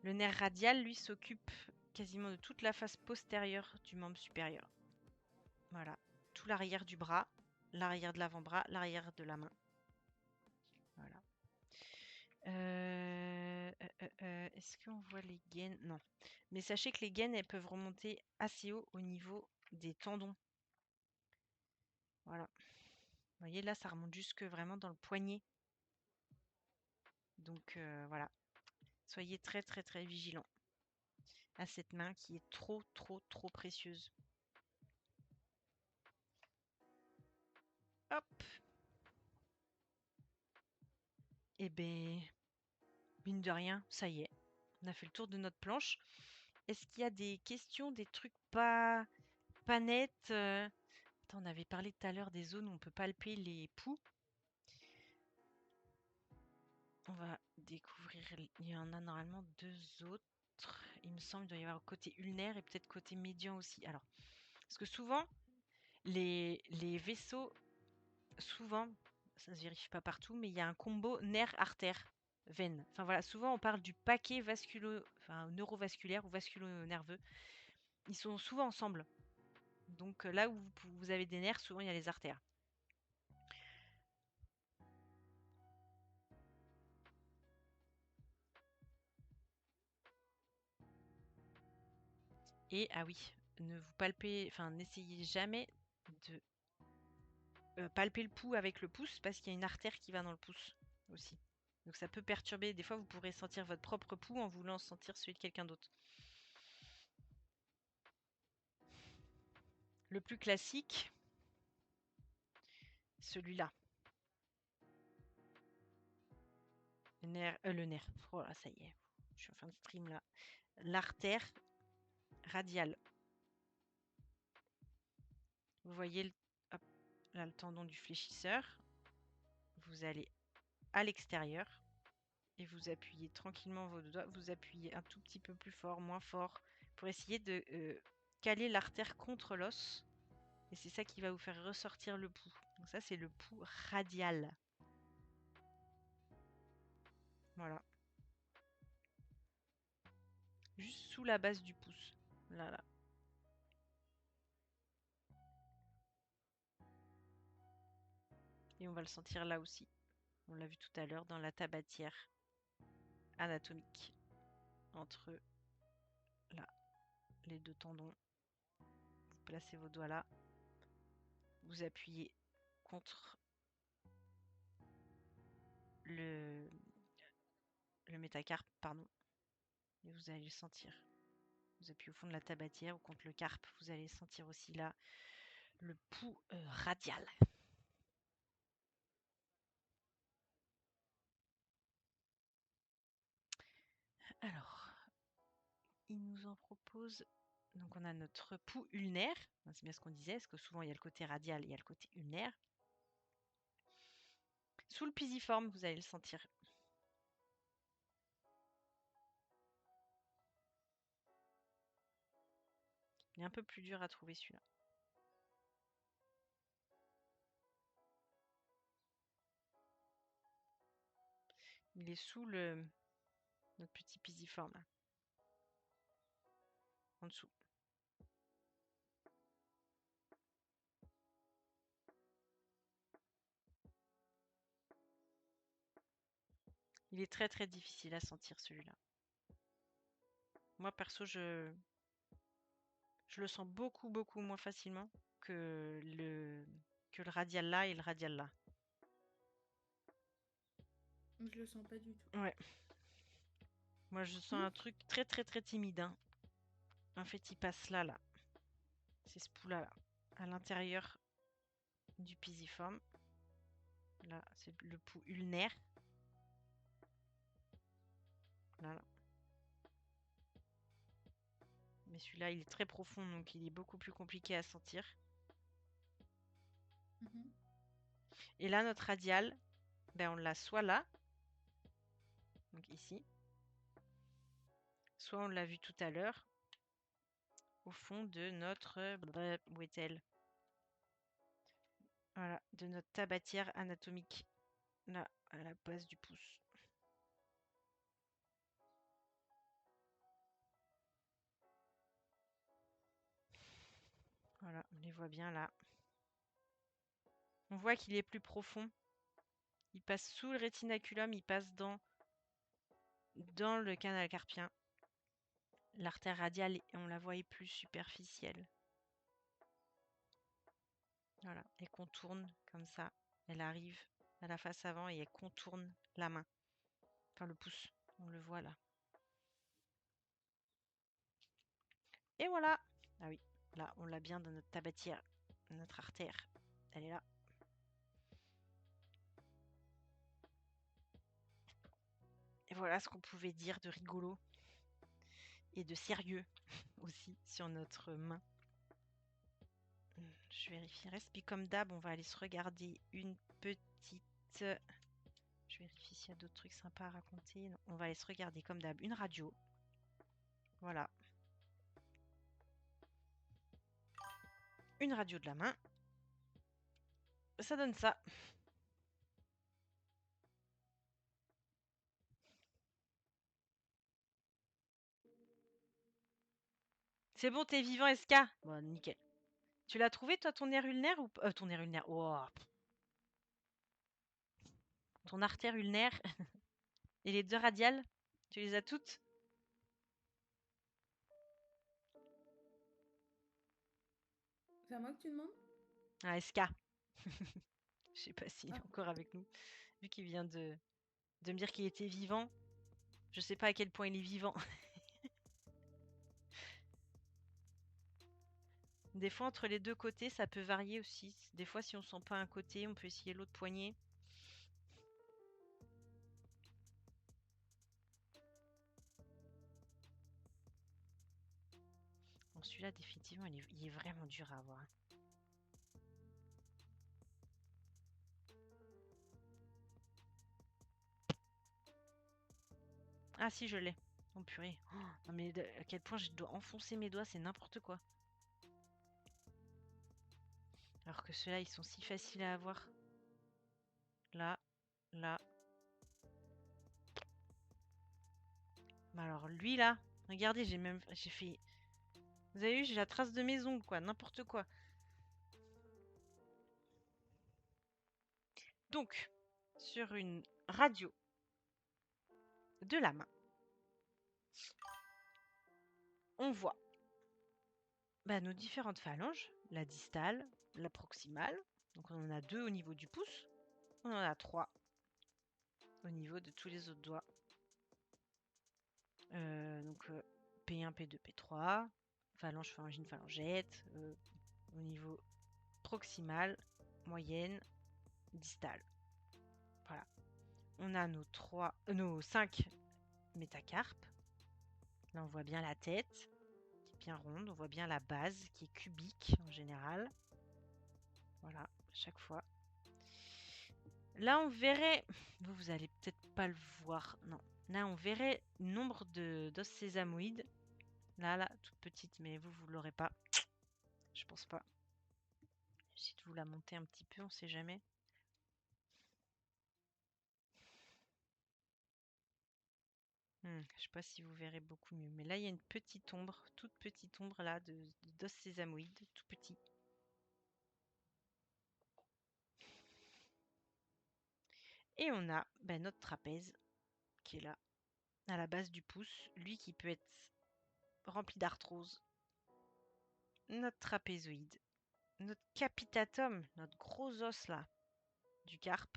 Le nerf radial, lui, s'occupe quasiment de toute la face postérieure du membre supérieur. Voilà, tout l'arrière du bras, l'arrière de l'avant-bras, l'arrière de la main. Voilà. Est-ce qu'on voit les gaines? Non. Mais sachez que les gaines, elles peuvent remonter assez haut au niveau des tendons. Voilà. Vous voyez, là, ça remonte jusque vraiment dans le poignet. Donc, voilà. Soyez très, très, très vigilants à cette main qui est trop, trop, trop précieuse. Hop. Et ben, mine de rien, ça y est. On a fait le tour de notre planche. Est-ce qu'il y a des questions, des trucs pas nets Attends, on avait parlé tout à l'heure des zones où on peut palper les poux. On va découvrir. Il y en a normalement 2 autres. Il me semble qu'il doit y avoir côté ulnaire et peut-être côté médian aussi. Alors, parce que souvent, les vaisseaux, souvent, ça se vérifie pas partout, mais il y a un combo nerf-artère-veine. Enfin voilà, souvent on parle du paquet neurovasculaire ou vasculo-nerveux. Ils sont souvent ensemble. Donc là où vous avez des nerfs, souvent il y a les artères. Et ah oui, n'essayez jamais de palper le pouls avec le pouce parce qu'il y a une artère qui va dans le pouce aussi. Donc ça peut perturber. Des fois, vous pourrez sentir votre propre pouls en voulant sentir celui de quelqu'un d'autre. Le plus classique, celui-là. Le nerf. Oh là, ça y est. Je suis en fin de stream là. L'artère radiale. Vous voyez là, le tendon du fléchisseur. Vous allez à l'extérieur et vous appuyez tranquillement vos doigts. Vous appuyez un tout petit peu plus fort, moins fort, pour essayer de caler l'artère contre l'os. Et c'est ça qui va vous faire ressortir le pouls. Donc ça, c'est le pouls radial. Voilà. Juste sous la base du pouce. Là, là. Et on va le sentir là aussi. On l'a vu tout à l'heure dans la tabatière anatomique. Entre là, les deux tendons. Vous placez vos doigts là. Vous appuyez contre le métacarpe, pardon. Et vous allez le sentir. Vous appuyez au fond de la tabatière ou contre le carpe. Vous allez sentir aussi là le pouls radial. Alors, il nous en propose. Donc on a notre pouls ulnaire. C'est bien ce qu'on disait, parce que souvent il y a le côté radial et il y a le côté ulnaire. Sous le pisiforme, vous allez le sentir. Il est un peu plus dur à trouver celui-là. Il est sous notre petit pisiforme là. En dessous. Il est très très difficile à sentir celui-là. Moi perso, je le sens beaucoup moins facilement que le radial là et le radial là. Je le sens pas du tout. Ouais. Moi je sens un truc très très timide. Hein. En fait, il passe là. C'est ce pouls là, à l'intérieur du pisiforme. Là, c'est le pouls ulnaire. Là. Mais celui-là, il est très profond, donc il est beaucoup plus compliqué à sentir. Et là, notre radial, ben, on l'a soit là, donc ici, soit on l'a vu tout à l'heure, au fond de notre... Où est-elle? Voilà, de notre tabatière anatomique. Là, à la base du pouce. Voilà, on les voit bien là. On voit qu'il est plus profond. Il passe sous le rétinaculum, il passe dans le canal carpien. L'artère radiale, on la voit, est plus superficielle. Voilà, elle contourne comme ça. Elle arrive à la face avant et elle contourne la main. Enfin, le pouce, on le voit là. Et voilà. Ah oui, là, on l'a bien dans notre tabatière, notre artère. Elle est là. Et voilà ce qu'on pouvait dire de rigolo et de sérieux aussi sur notre main. Je vérifierai. Puis comme d'hab, on va aller se regarder une petite... Je vérifie s'il y a d'autres trucs sympas à raconter. Non, on va aller se regarder comme d'hab une radio. Voilà. Une radio de la main. Ça donne ça. C'est bon, t'es vivant, SK? Bon, nickel. Tu l'as trouvé, toi, ton nerf ulnaire ou pas? Ton nerf ulnaire. Oh. Ton artère ulnaire. Et les deux radiales? Tu les as toutes? C'est à moi que tu demandes? Ah, SK. Je sais pas s'il est encore avec nous. Vu qu'il vient de me dire qu'il était vivant. Je sais pas à quel point il est vivant. Des fois, entre les deux côtés, ça peut varier aussi. Des fois, si on sent pas un côté, on peut essayer l'autre poignet. Bon, celui-là, définitivement, il est vraiment dur à avoir. Ah si, je l'ai. Oh purée. Oh, non, mais à quel point je dois enfoncer mes doigts, c'est n'importe quoi. Alors que ceux-là, ils sont si faciles à avoir. Là, là. Bah alors lui là, regardez, j'ai fait... Vous avez vu, j'ai la trace de mes ongles, quoi, n'importe quoi. Donc, sur une radio de la main, on voit nos différentes phalanges, la distale, la proximale. Donc on en a 2 au niveau du pouce, on en a 3 au niveau de tous les autres doigts. P1, P2, P3, phalange, phalangine, phalangette, au niveau proximal, moyenne, distale. Voilà. On a nos 5 métacarpes. Là, on voit bien la tête, qui est bien ronde. On voit bien la base, qui est cubique en général. Voilà, à chaque fois. Là, on verrait... Vous allez peut-être pas le voir, non. Là, on verrait nombre d'os sésamoïdes. Là, toute petite, mais vous l'aurez pas. Je pense pas. J'essaie de vous la monter un petit peu, on sait jamais. Je sais pas si vous verrez beaucoup mieux. Mais là, il y a une petite ombre, toute petite ombre là, d'os sésamoïde, tout petit. Et on a notre trapèze qui est là, à la base du pouce. Lui qui peut être rempli d'arthrose. Notre trapézoïde. Notre capitatum, notre gros os là, du carpe.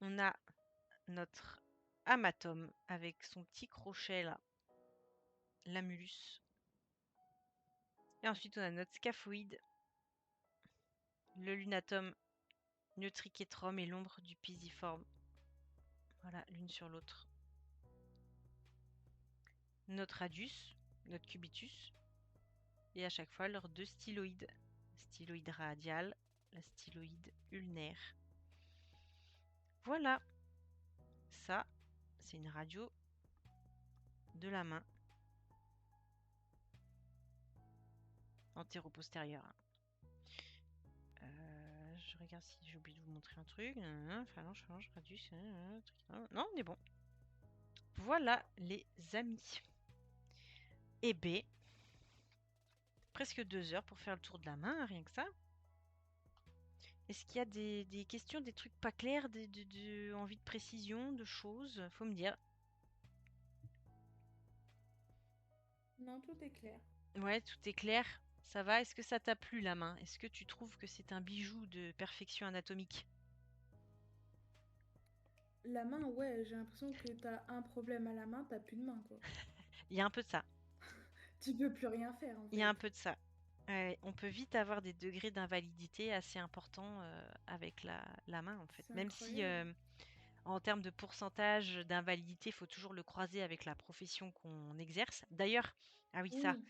On a notre amatome avec son petit crochet là, l'amulus. Et ensuite on a notre scaphoïde, le lunatum, le triquetrum et l'ombre du pisiforme. Voilà, l'une sur l'autre. Notre radius, notre cubitus, et à chaque fois leurs 2 styloïdes. Styloïde radial, la styloïde ulnaire. Voilà, ça c'est une radio de la main antéro-postérieure. Je regarde si j'ai oublié de vous montrer un truc. Phalange, radius. Non, on est bon. Voilà les amis. Et B, presque 2 heures pour faire le tour de la main, rien que ça. Est-ce qu'il y a des questions, des trucs pas clairs, envie de précision, de choses? Faut me dire. Non, tout est clair. Ouais, tout est clair. Ça va? Est-ce que ça t'a plu la main? Est-ce que tu trouves que c'est un bijou de perfection anatomique? La main, ouais, j'ai l'impression que t'as un problème à la main, t'as plus de main, quoi. Il y a un peu de ça. Tu peux plus rien faire, en Il y a fait. un peu de ça. On peut vite avoir des degrés d'invalidité assez importants avec la main, en fait. C'est Même si, incroyable. en termes de pourcentage d'invalidité, il faut toujours le croiser avec la profession qu'on exerce. D'ailleurs, ah oui, ça, Oui.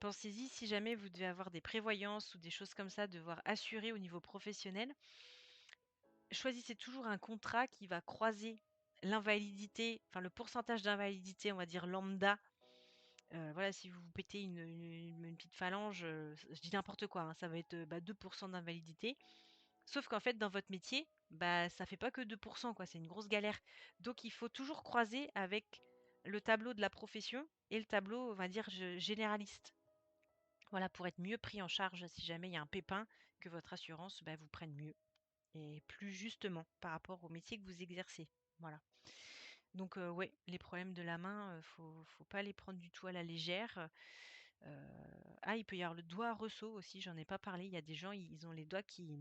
pensez-y, si jamais vous devez avoir des prévoyances ou des choses comme ça, devoir assurer au niveau professionnel, choisissez toujours un contrat qui va croiser l'invalidité, enfin le pourcentage d'invalidité, on va dire lambda. Voilà, si vous vous pétez une petite phalange, je dis n'importe quoi, hein, ça va être 2% d'invalidité. Sauf qu'en fait, dans votre métier, ça fait pas que 2%, quoi, c'est une grosse galère. Donc il faut toujours croiser avec le tableau de la profession et le tableau, on va dire, généraliste. Voilà, pour être mieux pris en charge si jamais il y a un pépin, que votre assurance vous prenne mieux et plus justement par rapport au métier que vous exercez. Voilà. Donc ouais, les problèmes de la main, faut pas les prendre du tout à la légère. Il peut y avoir le doigt ressaut aussi, j'en ai pas parlé. Il y a des gens, ils ont les doigts qui,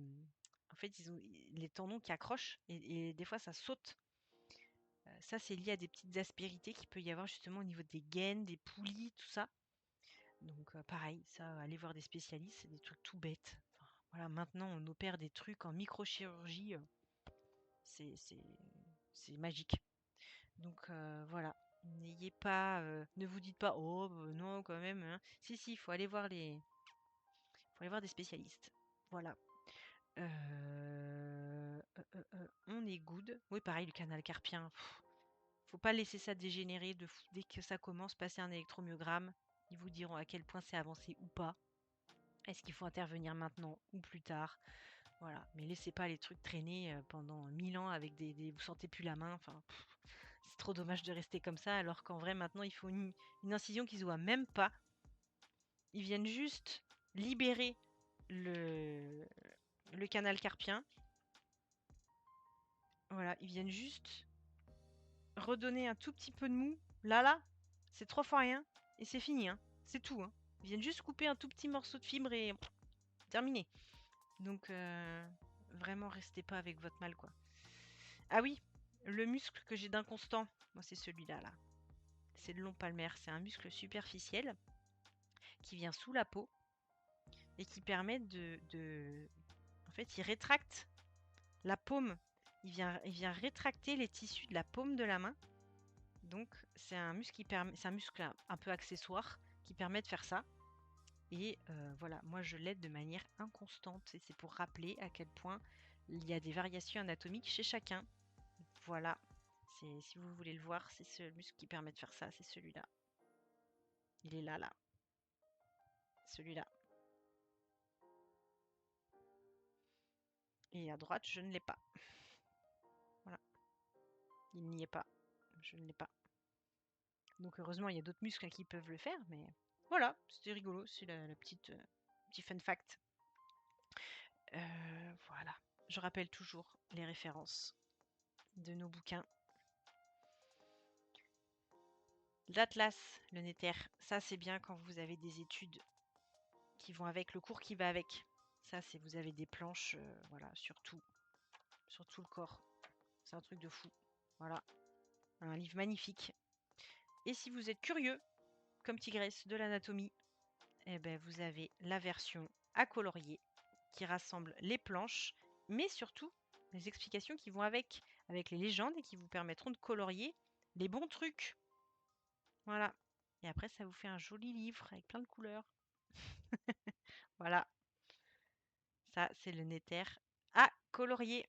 en fait, ils ont les tendons qui accrochent et des fois ça saute. Ça, c'est lié à des petites aspérités qu'il peut y avoir justement au niveau des gaines, des poulies, tout ça. Donc pareil, ça, allez voir des spécialistes, c'est des trucs tout bêtes. Enfin, voilà, maintenant on opère des trucs en microchirurgie, c'est c'est magique. Donc voilà, n'ayez pas, ne vous dites pas oh non quand même, hein. Si si, il faut aller voir des spécialistes. Voilà. On est good. Oui, pareil, le canal carpien. Faut pas laisser ça dégénérer dès que ça commence. Passer un électromyogramme. Ils vous diront à quel point c'est avancé ou pas. Est-ce qu'il faut intervenir maintenant ou plus tard? Voilà. Mais laissez pas les trucs traîner pendant 1000 ans avec vous sentez plus la main. Enfin, c'est trop dommage de rester comme ça. Alors qu'en vrai, maintenant, il faut une incision qui se voit même pas. Ils viennent juste libérer le canal carpien. Voilà, ils viennent juste redonner un tout petit peu de mou. Là, c'est 3 fois rien et c'est fini, hein. C'est tout, hein. Ils viennent juste couper un tout petit morceau de fibre et terminé. Donc, vraiment, restez pas avec votre mal, quoi. Ah oui, le muscle que j'ai d'inconstant, moi, c'est celui-là, là. C'est le long palmaire. C'est un muscle superficiel qui vient sous la peau et qui permet En fait, il rétracte la paume. Il vient rétracter les tissus de la paume de la main. Donc, c'est un muscle c'est un muscle un peu accessoire qui permet de faire ça. Et voilà, moi je l'aide de manière inconstante. Et c'est pour rappeler à quel point il y a des variations anatomiques chez chacun. Voilà, si vous voulez le voir, c'est ce muscle qui permet de faire ça, c'est celui-là. Il est là. Celui-là. Et à droite, je ne l'ai pas. Voilà. Il n'y est pas. Je ne l'ai pas. Donc heureusement, il y a d'autres muscles qui peuvent le faire, mais voilà, c'était rigolo, c'est la petite petit fun fact. Voilà. Je rappelle toujours les références de nos bouquins. L'Atlas, le Néther, ça c'est bien quand vous avez des études qui vont avec, le cours qui va avec. Ça, c'est vous avez des planches, voilà, sur tout le corps. C'est un truc de fou. Voilà, un livre magnifique. Et si vous êtes curieux, comme Tigresse, de l'anatomie, eh ben, vous avez la version à colorier qui rassemble les planches, mais surtout les explications qui vont avec les légendes et qui vous permettront de colorier les bons trucs. Voilà. Et après, ça vous fait un joli livre avec plein de couleurs. Voilà. Ça, c'est le Néther à colorier.